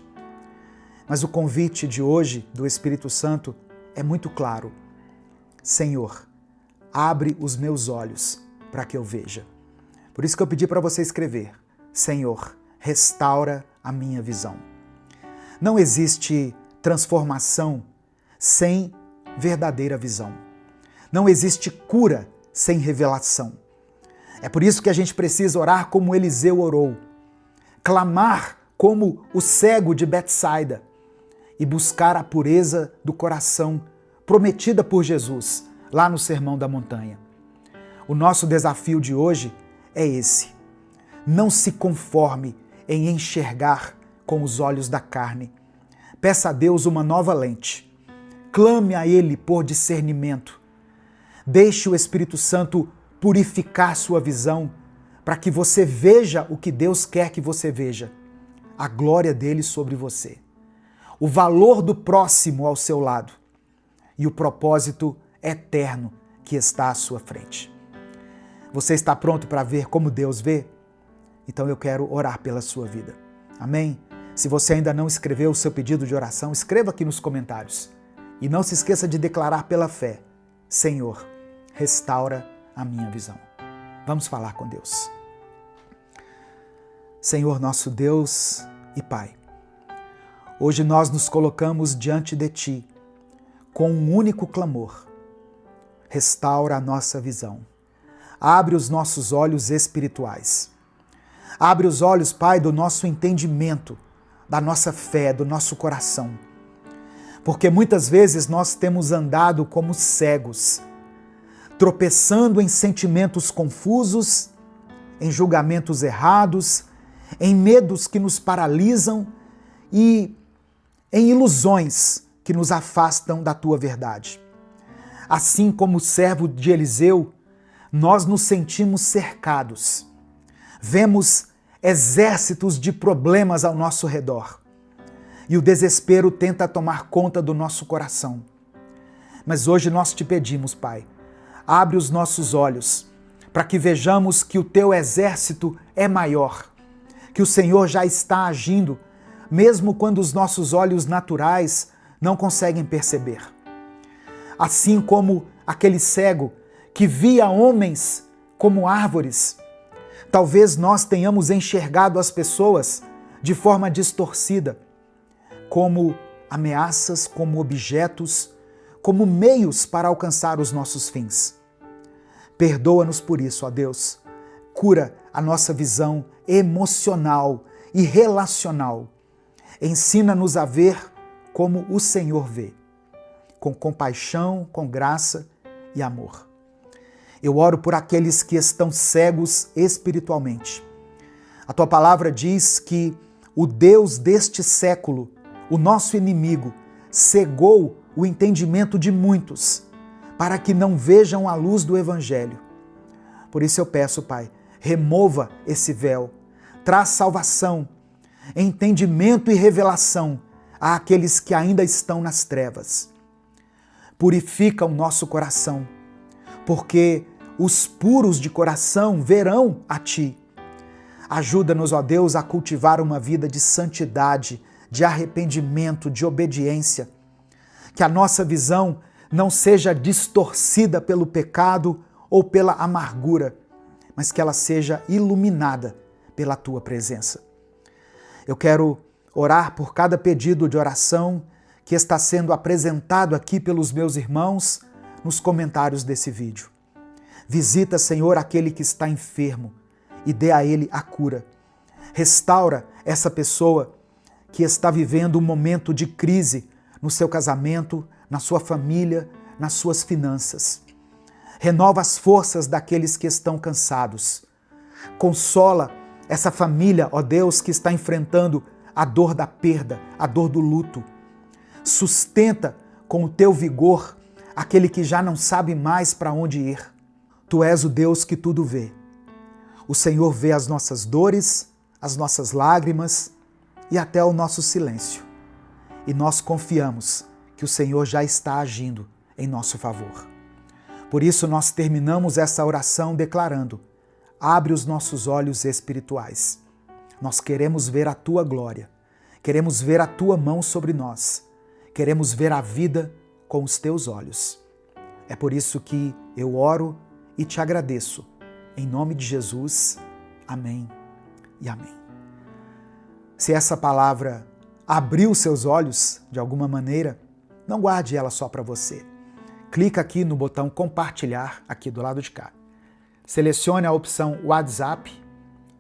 [SPEAKER 2] Mas o convite de hoje do Espírito Santo é muito claro. Senhor, abre os meus olhos para que eu veja. Por isso que eu pedi para você escrever: Senhor, restaura a minha visão. Não existe transformação sem verdadeira visão. Não existe cura sem revelação. É por isso que a gente precisa orar como Eliseu orou, clamar como o cego de Betsaida e buscar a pureza do coração prometida por Jesus lá no Sermão da Montanha. O nosso desafio de hoje é esse: não se conforme em enxergar com os olhos da carne. Peça a Deus uma nova lente. Clame a Ele por discernimento. Deixe o Espírito Santo purificar sua visão para que você veja o que Deus quer que você veja. A glória dele sobre você. O valor do próximo ao seu lado. E o propósito eterno que está à sua frente. Você está pronto para ver como Deus vê? Então eu quero orar pela sua vida. Amém? Se você ainda não escreveu o seu pedido de oração, escreva aqui nos comentários. E não se esqueça de declarar pela fé: Senhor, restaura a minha visão. Vamos falar com Deus. Senhor nosso Deus e Pai, hoje nós nos colocamos diante de Ti com um único clamor: restaura a nossa visão. Abre os nossos olhos espirituais. Abre os olhos, Pai, do nosso entendimento, da nossa fé, do nosso coração. Porque muitas vezes nós temos andado como cegos, tropeçando em sentimentos confusos, em julgamentos errados, em medos que nos paralisam e em ilusões que nos afastam da tua verdade. Assim como o servo de Eliseu, nós nos sentimos cercados. Vemos exércitos de problemas ao nosso redor. E o desespero tenta tomar conta do nosso coração. Mas hoje nós te pedimos, Pai, abre os nossos olhos para que vejamos que o teu exército é maior, que o Senhor já está agindo, mesmo quando os nossos olhos naturais não conseguem perceber. Assim como aquele cego que via homens como árvores, talvez nós tenhamos enxergado as pessoas de forma distorcida, como ameaças, como objetos, como meios para alcançar os nossos fins. Perdoa-nos por isso, ó Deus. Cura a nossa visão emocional e relacional. Ensina-nos a ver como o Senhor vê, com compaixão, com graça e amor. Eu oro por aqueles que estão cegos espiritualmente. A tua palavra diz que o Deus deste século, o nosso inimigo, cegou o entendimento de muitos, para que não vejam a luz do Evangelho. Por isso eu peço, Pai, remova esse véu, traz salvação, entendimento e revelação àqueles que ainda estão nas trevas. Purifica o nosso coração, porque os puros de coração verão a Ti. Ajuda-nos, ó Deus, a cultivar uma vida de santidade, de arrependimento, de obediência. Que a nossa visão não seja distorcida pelo pecado ou pela amargura, mas que ela seja iluminada pela Tua presença. Eu quero orar por cada pedido de oração que está sendo apresentado aqui pelos meus irmãos nos comentários desse vídeo. Visita, Senhor, aquele que está enfermo e dê a ele a cura. Restaura essa pessoa que está vivendo um momento de crise no seu casamento, na sua família, nas suas finanças. Renova as forças daqueles que estão cansados. Consola essa família, ó Deus, que está enfrentando a dor da perda, a dor do luto. Sustenta com o teu vigor aquele que já não sabe mais para onde ir. Tu és o Deus que tudo vê. O Senhor vê as nossas dores, as nossas lágrimas e até o nosso silêncio. E nós confiamos que o Senhor já está agindo em nosso favor. Por isso nós terminamos essa oração declarando: abre os nossos olhos espirituais. Nós queremos ver a Tua glória, queremos ver a Tua mão sobre nós, queremos ver a vida com os Teus olhos. É por isso que eu oro e te agradeço. Em nome de Jesus, amém e amém. Se essa palavra abriu seus olhos de alguma maneira, não guarde ela só para você. Clica aqui no botão compartilhar aqui do lado de cá. Selecione a opção WhatsApp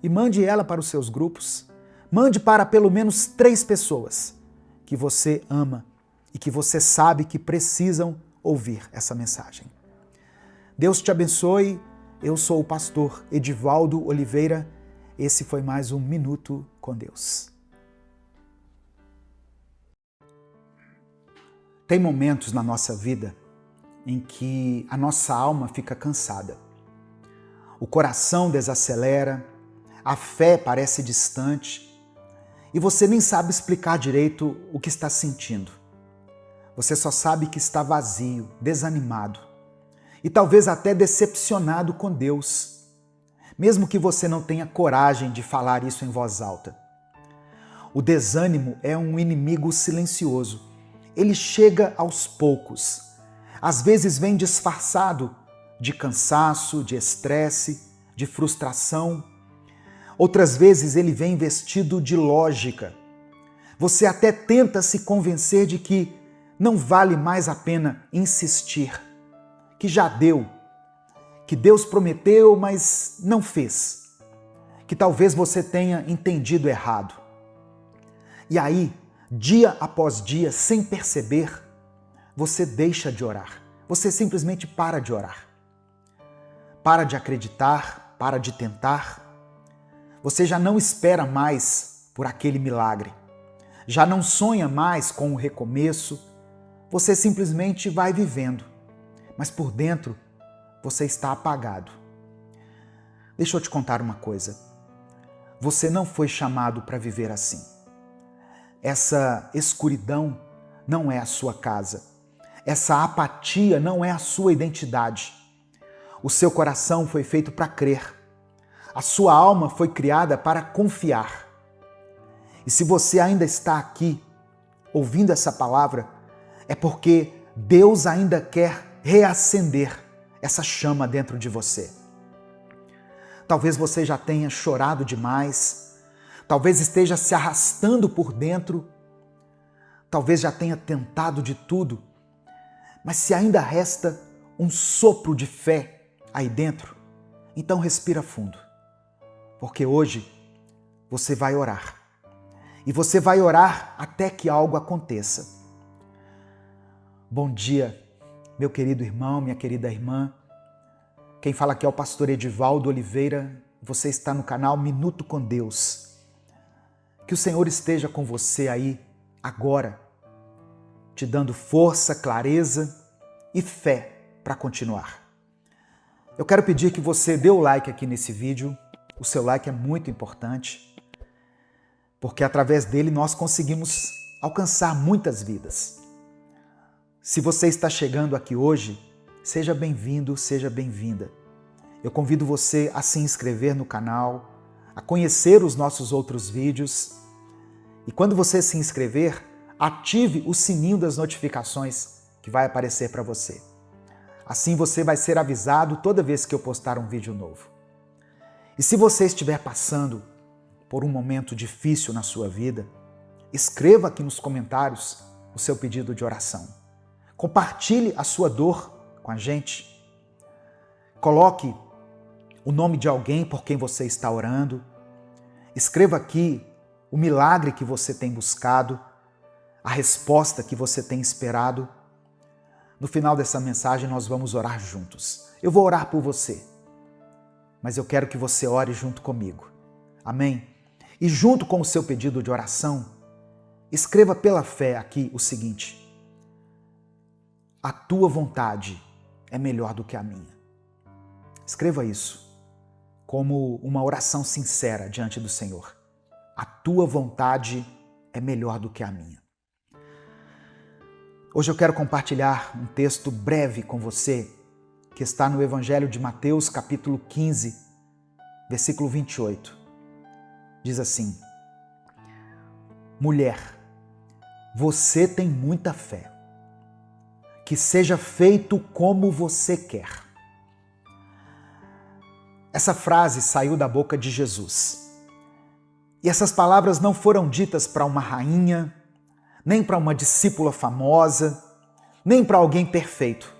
[SPEAKER 2] e mande ela para os seus grupos. Mande para pelo menos 3 pessoas que você ama e que você sabe que precisam ouvir essa mensagem. Deus te abençoe. Eu sou o pastor Edivaldo Oliveira. Esse foi mais um Minuto com Deus. Tem momentos na nossa vida em que a nossa alma fica cansada. O coração desacelera, a fé parece distante e você nem sabe explicar direito o que está sentindo. Você só sabe que está vazio, desanimado e talvez até decepcionado com Deus, mesmo que você não tenha coragem de falar isso em voz alta. O desânimo é um inimigo silencioso. Ele chega aos poucos. Às vezes vem disfarçado de cansaço, de estresse, de frustração. Outras vezes ele vem vestido de lógica. Você até tenta se convencer de que não vale mais a pena insistir, que já deu, que Deus prometeu, mas não fez, que talvez você tenha entendido errado. E aí, dia após dia, sem perceber, você deixa de orar. Você simplesmente para de orar. Para de acreditar, para de tentar. Você já não espera mais por aquele milagre. Já não sonha mais com o recomeço. Você simplesmente vai vivendo. Mas por dentro, você está apagado. Deixa eu te contar uma coisa. Você não foi chamado para viver assim. Essa escuridão não é a sua casa. Essa apatia não é a sua identidade. O seu coração foi feito para crer. A sua alma foi criada para confiar. E se você ainda está aqui, ouvindo essa palavra, é porque Deus ainda quer reacender essa chama dentro de você. Talvez você já tenha chorado demais, talvez esteja se arrastando por dentro, talvez já tenha tentado de tudo, mas se ainda resta um sopro de fé aí dentro, então respira fundo, porque hoje você vai orar. E você vai orar até que algo aconteça. Bom dia, meu querido irmão, minha querida irmã. Quem fala aqui é o pastor Edivaldo Oliveira. Você está no canal Minuto com Deus. Que o Senhor esteja com você aí agora, te dando força, clareza e fé para continuar. Eu quero pedir que você dê o like aqui nesse vídeo. O seu like é muito importante, porque através dele nós conseguimos alcançar muitas vidas. Se você está chegando aqui hoje, seja bem-vindo, seja bem-vinda. Eu convido você a se inscrever no canal, a conhecer os nossos outros vídeos. E quando você se inscrever, ative o sininho das notificações que vai aparecer para você. Assim você vai ser avisado toda vez que eu postar um vídeo novo. E se você estiver passando por um momento difícil na sua vida, escreva aqui nos comentários o seu pedido de oração. Compartilhe a sua dor com a gente. Coloque o nome de alguém por quem você está orando. Escreva aqui o milagre que você tem buscado, a resposta que você tem esperado. No final dessa mensagem nós vamos orar juntos. Eu vou orar por você, mas eu quero que você ore junto comigo. Amém? E junto com o seu pedido de oração, escreva pela fé aqui o seguinte: a tua vontade é melhor do que a minha. Escreva isso como uma oração sincera diante do Senhor. A tua vontade é melhor do que a minha. Hoje eu quero compartilhar um texto breve com você que está no Evangelho de Mateus, capítulo 15, versículo 28. Diz assim: mulher, você tem muita fé. Que seja feito como você quer. Essa frase saiu da boca de Jesus. E essas palavras não foram ditas para uma rainha, nem para uma discípula famosa, nem para alguém perfeito.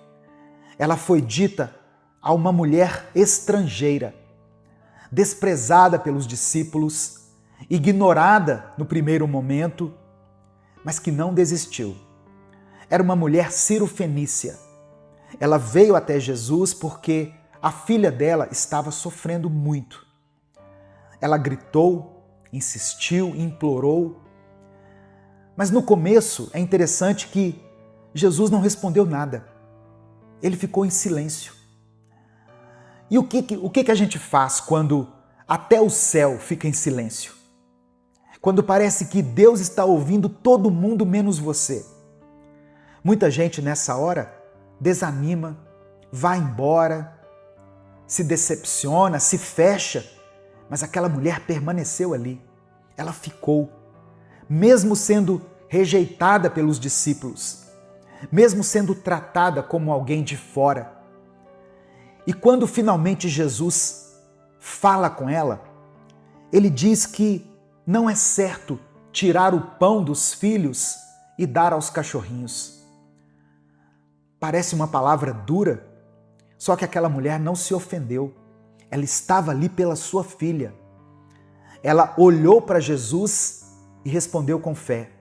[SPEAKER 2] Ela foi dita a uma mulher estrangeira, desprezada pelos discípulos, ignorada no primeiro momento, mas que não desistiu. Era uma mulher cirofenícia. Ela veio até Jesus porque a filha dela estava sofrendo muito. Ela gritou, insistiu, implorou. Mas no começo é interessante que Jesus não respondeu nada. Ele ficou em silêncio. E o que a gente faz quando até o céu fica em silêncio? Quando parece que Deus está ouvindo todo mundo menos você. Muita gente nessa hora desanima, vai embora, se decepciona, se fecha, mas aquela mulher permaneceu ali. Ela ficou, mesmo sendo rejeitada pelos discípulos, mesmo sendo tratada como alguém de fora. E quando finalmente Jesus fala com ela, ele diz que não é certo tirar o pão dos filhos e dar aos cachorrinhos. Parece uma palavra dura, só que aquela mulher não se ofendeu. Ela estava ali pela sua filha. Ela olhou para Jesus e respondeu com fé: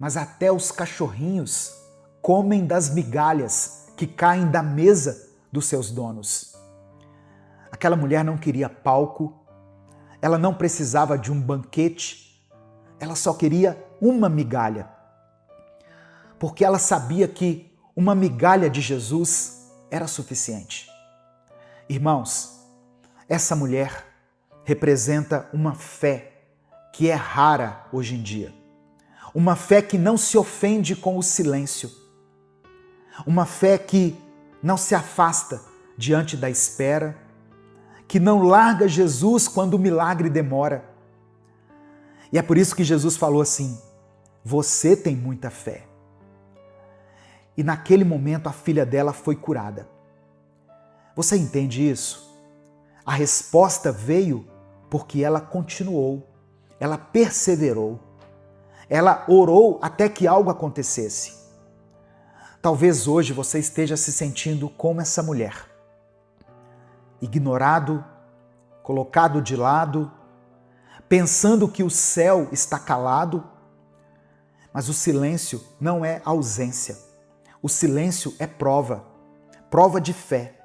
[SPEAKER 2] mas até os cachorrinhos comem das migalhas que caem da mesa dos seus donos. Aquela mulher não queria palco, ela não precisava de um banquete, ela só queria uma migalha. Porque ela sabia que uma migalha de Jesus era suficiente. Irmãos, essa mulher representa uma fé que é rara hoje em dia. Uma fé que não se ofende com o silêncio. Uma fé que não se afasta diante da espera, que não larga Jesus quando o milagre demora. E é por isso que Jesus falou assim: você tem muita fé. E naquele momento a filha dela foi curada. Você entende isso? A resposta veio porque ela continuou, ela perseverou, ela orou até que algo acontecesse. Talvez hoje você esteja se sentindo como essa mulher, ignorado, colocado de lado, pensando que o céu está calado, mas o silêncio não é ausência. O silêncio é prova de fé.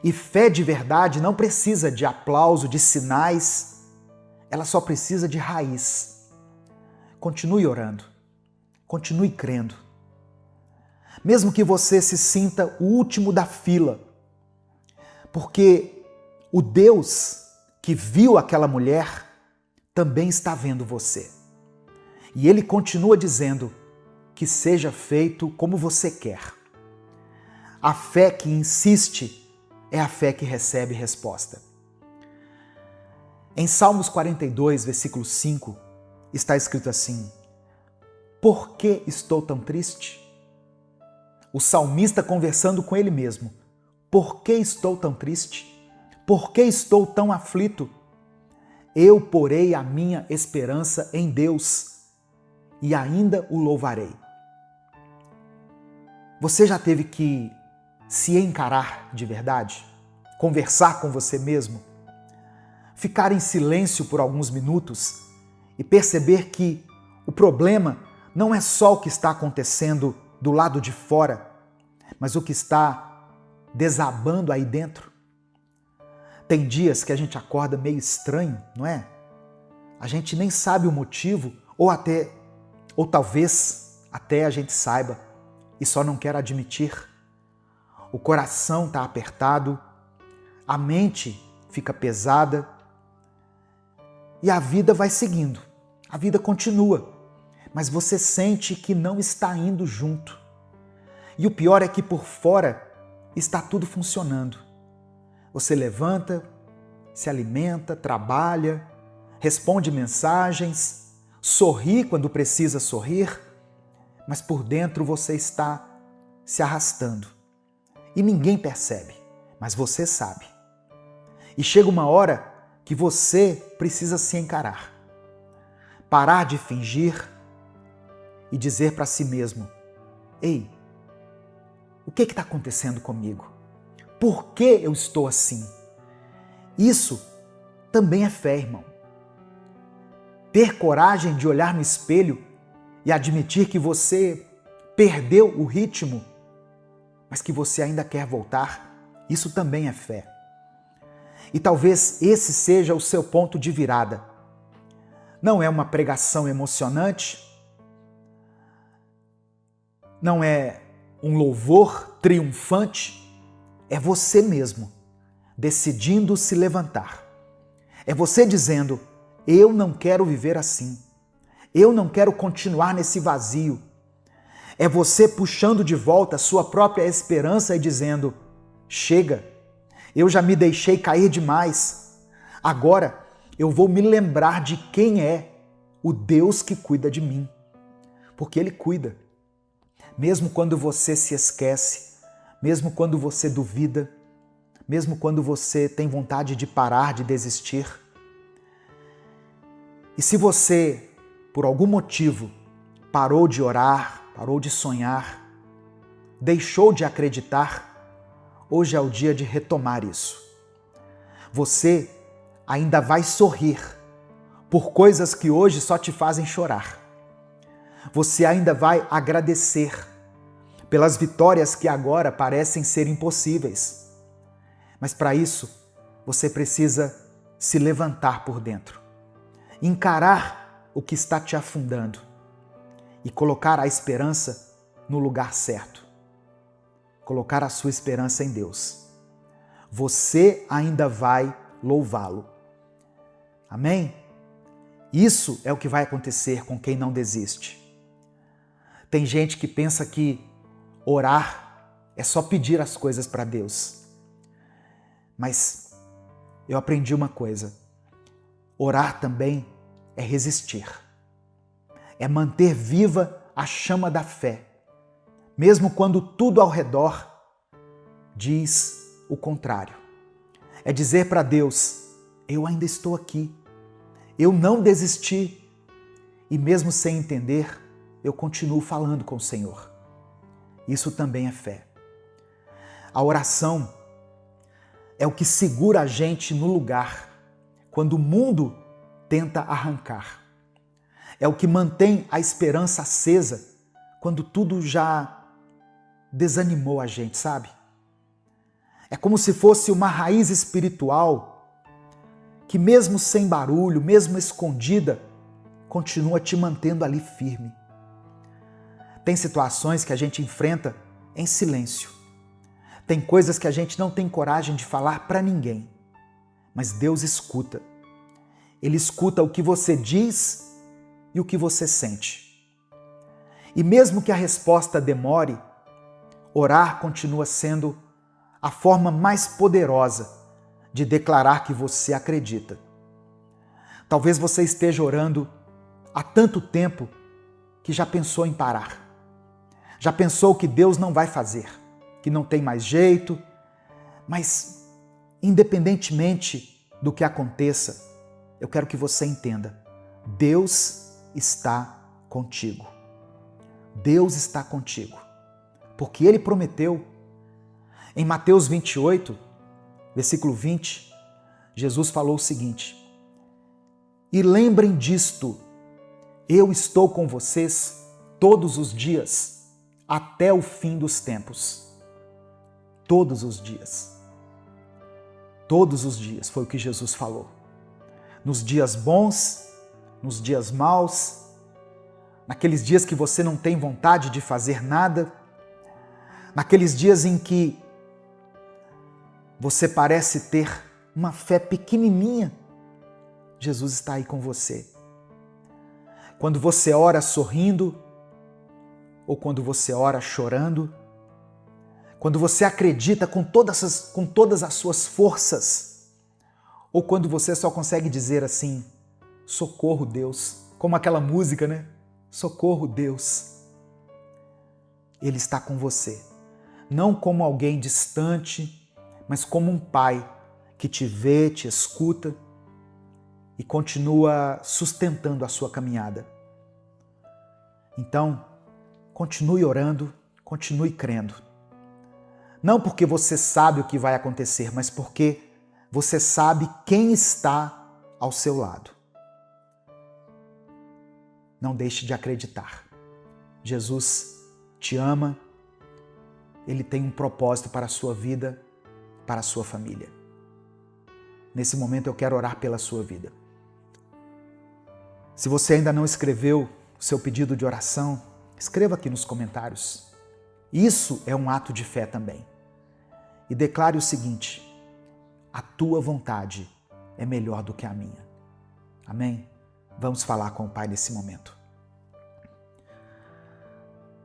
[SPEAKER 2] E fé de verdade não precisa de aplauso, de sinais, ela só precisa de raiz. Continue orando, continue crendo. Mesmo que você se sinta o último da fila, porque o Deus que viu aquela mulher também está vendo você. E Ele continua dizendo que seja feito como você quer. A fé que insiste é a fé que recebe resposta. Em Salmos 42, versículo 5, está escrito assim: por que estou tão triste? O salmista conversando com ele mesmo. Por que estou tão triste? Por que estou tão aflito? Eu porei a minha esperança em Deus e ainda o louvarei. Você já teve que se encarar de verdade? Conversar com você mesmo? Ficar em silêncio por alguns minutos e perceber que o problema não é só o que está acontecendo do lado de fora, mas o que está desabando aí dentro? Tem dias que a gente acorda meio estranho, não é? A gente nem sabe o motivo, ou talvez até a gente saiba e só não quer admitir. O coração está apertado, a mente fica pesada e a vida vai seguindo. A vida continua, mas você sente que não está indo junto. E o pior é que por fora está tudo funcionando. Você levanta, se alimenta, trabalha, responde mensagens, sorri quando precisa sorrir, mas por dentro você está se arrastando. E ninguém percebe, mas você sabe. E chega uma hora que você precisa se encarar. Parar de fingir e dizer para si mesmo: ei, o que está acontecendo comigo? Por que eu estou assim? Isso também é fé, irmão. Ter coragem de olhar no espelho e admitir que você perdeu o ritmo, mas que você ainda quer voltar, isso também é fé. E talvez esse seja o seu ponto de virada. Não é uma pregação emocionante, não é um louvor triunfante, é você mesmo decidindo se levantar. É você dizendo: eu não quero viver assim. Eu não quero continuar nesse vazio. É você puxando de volta a sua própria esperança e dizendo: chega, eu já me deixei cair demais. Agora eu vou me lembrar de quem é o Deus que cuida de mim. Porque Ele cuida. Mesmo quando você se esquece, mesmo quando você duvida, mesmo quando você tem vontade de parar, de desistir. E se você, por algum motivo, parou de orar, parou de sonhar, deixou de acreditar, hoje é o dia de retomar isso. Você ainda vai sorrir por coisas que hoje só te fazem chorar. Você ainda vai agradecer pelas vitórias que agora parecem ser impossíveis. Mas para isso, você precisa se levantar por dentro, encarar o que está te afundando e colocar a esperança no lugar certo. Colocar a sua esperança em Deus. Você ainda vai louvá-lo. Amém? Isso é o que vai acontecer com quem não desiste. Tem gente que pensa que orar é só pedir as coisas para Deus. Mas eu aprendi uma coisa. Orar também é resistir. É manter viva a chama da fé, mesmo quando tudo ao redor diz o contrário. É dizer para Deus, eu ainda estou aqui, eu não desisti, e mesmo sem entender, eu continuo falando com o Senhor. Isso também é fé. A oração é o que segura a gente no lugar quando o mundo tenta arrancar. É o que mantém a esperança acesa quando tudo já desanimou a gente, sabe? É como se fosse uma raiz espiritual que mesmo sem barulho, mesmo escondida, continua te mantendo ali firme. Tem situações que a gente enfrenta em silêncio. Tem coisas que a gente não tem coragem de falar para ninguém. Mas Deus escuta. Ele escuta o que você diz e o que você sente. E mesmo que a resposta demore, orar continua sendo a forma mais poderosa de declarar que você acredita. Talvez você esteja orando há tanto tempo que já pensou em parar. Já pensou que Deus não vai fazer, que não tem mais jeito, mas independentemente do que aconteça, eu quero que você entenda, Deus está contigo. Deus está contigo, porque Ele prometeu. Em Mateus 28, versículo 20, Jesus falou o seguinte: e lembrem disto, eu estou com vocês todos os dias, até o fim dos tempos. Todos os dias. Todos os dias foi o que Jesus falou. Nos dias bons, nos dias maus, naqueles dias que você não tem vontade de fazer nada, naqueles dias em que você parece ter uma fé pequenininha, Jesus está aí com você. Quando você ora sorrindo, ou quando você ora chorando, quando você acredita com todas as suas forças, ou quando você só consegue dizer assim, socorro Deus, como aquela música, né? Socorro Deus. Ele está com você, não como alguém distante, mas como um pai que te vê, te escuta e continua sustentando a sua caminhada. Então, continue orando, continue crendo. Não porque você sabe o que vai acontecer, mas porque você sabe quem está ao seu lado. Não deixe de acreditar. Jesus te ama, Ele tem um propósito para a sua vida, para a sua família. Nesse momento eu quero orar pela sua vida. Se você ainda não escreveu o seu pedido de oração, escreva aqui nos comentários. Isso é um ato de fé também. E declare o seguinte: a tua vontade é melhor do que a minha. Amém? Vamos falar com o Pai nesse momento.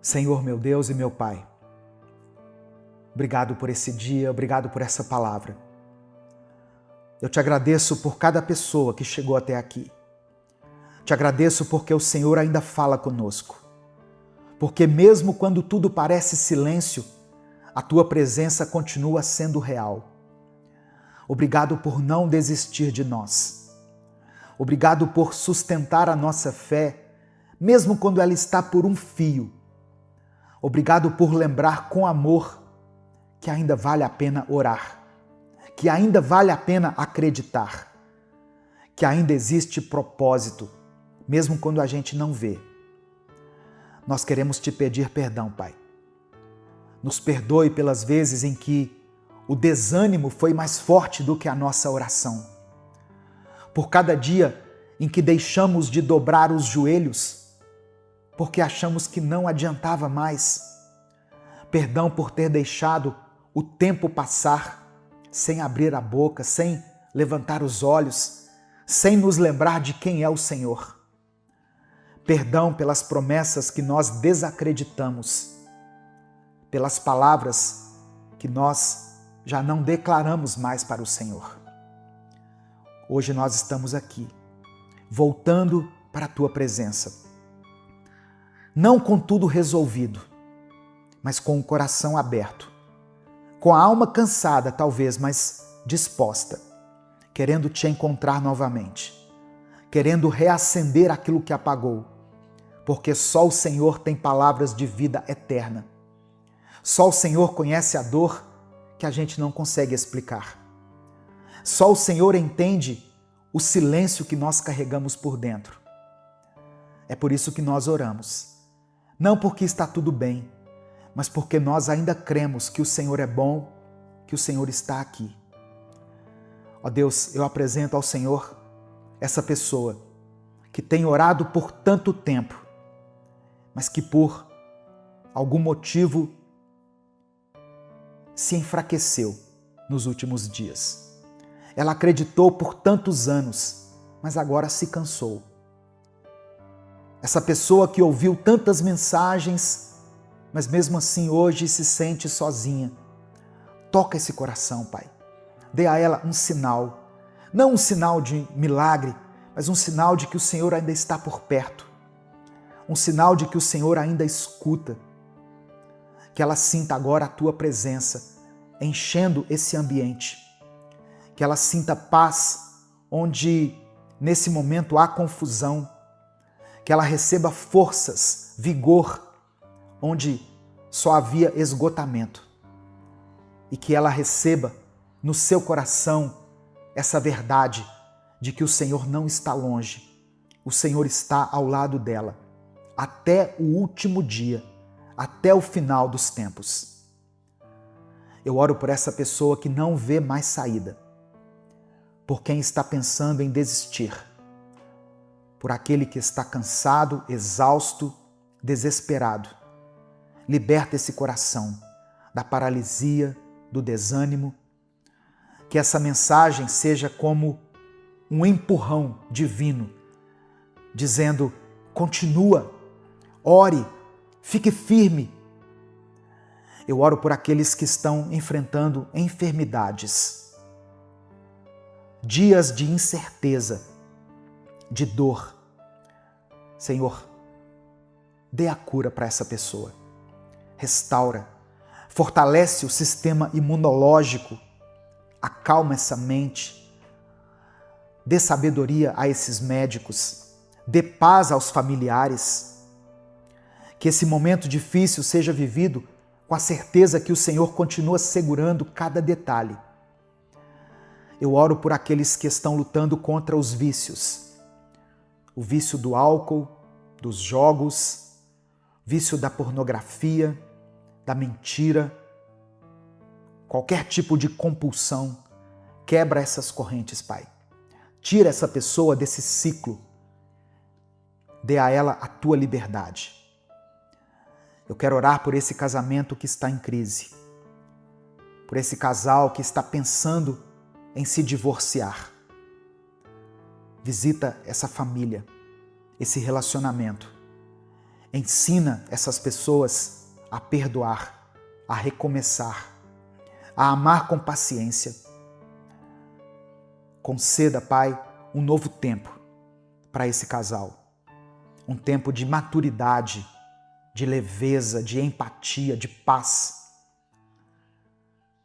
[SPEAKER 2] Senhor, meu Deus e meu Pai, obrigado por esse dia, obrigado por essa palavra. Eu te agradeço por cada pessoa que chegou até aqui. Te agradeço porque o Senhor ainda fala conosco. Porque mesmo quando tudo parece silêncio, a tua presença continua sendo real. Obrigado por não desistir de nós. Obrigado por sustentar a nossa fé, mesmo quando ela está por um fio. Obrigado por lembrar com amor que ainda vale a pena orar, que ainda vale a pena acreditar, que ainda existe propósito, mesmo quando a gente não vê. nós queremos te pedir perdão, Pai. Nos perdoe pelas vezes em que o desânimo foi mais forte do que a nossa oração. Por cada dia em que deixamos de dobrar os joelhos, porque achamos que não adiantava mais. Perdão por ter deixado o tempo passar sem abrir a boca, sem levantar os olhos, sem nos lembrar de quem é o Senhor. Perdão pelas promessas que nós desacreditamos, pelas palavras que nós já não declaramos mais para o Senhor. Hoje nós estamos aqui, voltando para a Tua presença. Não com tudo resolvido, mas com o coração aberto, com a alma cansada talvez, mas disposta, querendo Te encontrar novamente, querendo reacender aquilo que apagou, porque só o Senhor tem palavras de vida eterna. Só o Senhor conhece a dor que a gente não consegue explicar. Só o Senhor entende o silêncio que nós carregamos por dentro. É por isso que nós oramos. Não porque está tudo bem, mas porque nós ainda cremos que o Senhor é bom, que o Senhor está aqui. Ó Deus, eu apresento ao Senhor essa pessoa que tem orado por tanto tempo, mas que por algum motivo se enfraqueceu nos últimos dias. Ela acreditou por tantos anos, mas agora se cansou. Essa pessoa que ouviu tantas mensagens, mas mesmo assim hoje se sente sozinha. Toca esse coração, Pai. Dê a ela um sinal, não um sinal de milagre, mas um sinal de que o Senhor ainda está por perto. Um sinal de que o Senhor ainda escuta. Que ela sinta agora a Tua presença, enchendo esse ambiente. Que ela sinta paz, onde nesse momento há confusão. Que ela receba forças, vigor, onde só havia esgotamento. E que ela receba no seu coração essa verdade de que o Senhor não está longe. O Senhor está ao lado dela, até o último dia, até o final dos tempos. Eu oro por essa pessoa que não vê mais saída, por quem está pensando em desistir, por aquele que está cansado, exausto, desesperado. Liberta esse coração da paralisia, do desânimo. Que essa mensagem seja como um empurrão divino, dizendo: continua, ore, fique firme. Eu oro por aqueles que estão enfrentando enfermidades, dias de incerteza, de dor. Senhor, dê a cura para essa pessoa. Restaura, fortalece o sistema imunológico, acalma essa mente, dê sabedoria a esses médicos, dê paz aos familiares. Que esse momento difícil seja vivido com a certeza que o Senhor continua segurando cada detalhe. Eu oro por aqueles que estão lutando contra os vícios. O vício do álcool, dos jogos, vício da pornografia, da mentira, qualquer tipo de compulsão. Quebra essas correntes, Pai. Tira essa pessoa desse ciclo. Dê a ela a Tua liberdade. Eu quero orar por esse casamento que está em crise, por esse casal que está pensando em se divorciar. Visita essa família, esse relacionamento. Ensina essas pessoas a perdoar, a recomeçar, a amar com paciência. Conceda, Pai, um novo tempo para esse casal. Um tempo de maturidade, de leveza, de empatia, de paz.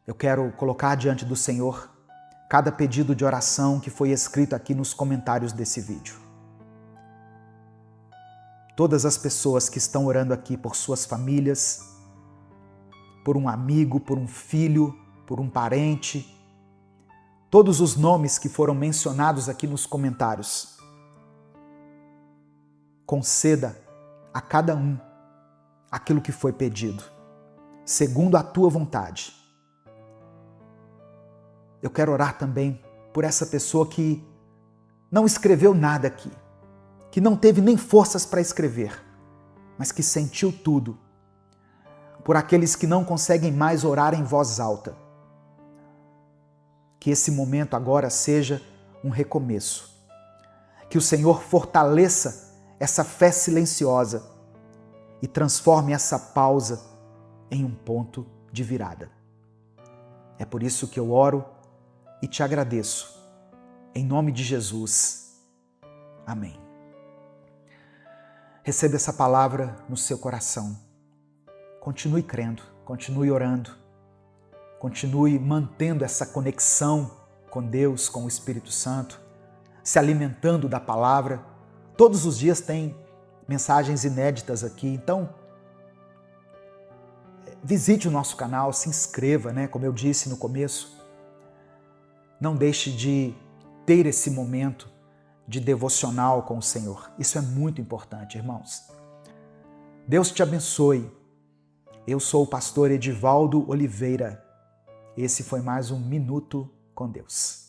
[SPEAKER 2] Eu quero colocar diante do Senhor cada pedido de oração que foi escrito aqui nos comentários desse vídeo. Todas as pessoas que estão orando aqui por suas famílias, por um amigo, por um filho, por um parente, todos os nomes que foram mencionados aqui nos comentários. Conceda a cada um
[SPEAKER 1] aquilo que foi pedido, segundo a tua vontade. Eu quero orar também por essa pessoa que não escreveu nada aqui, que não teve nem forças para escrever, mas que sentiu tudo. Por aqueles que não conseguem mais orar em voz alta. Que esse momento agora seja um recomeço. Que o Senhor fortaleça essa fé silenciosa e transforme essa pausa em um ponto de virada. É por isso que eu oro e te agradeço. Em nome de Jesus. Amém. Receba essa palavra no seu coração. Continue crendo, continue orando, continue mantendo essa conexão com Deus, com o Espírito Santo, se alimentando da palavra. Todos os dias tem mensagens inéditas aqui, então visite o nosso canal, se inscreva, como eu disse no começo. Não deixe de ter esse momento de devocional com o Senhor. Isso é muito importante, irmãos. Deus te abençoe. Eu sou o pastor Edivaldo Oliveira. Esse foi mais um Minuto com Deus.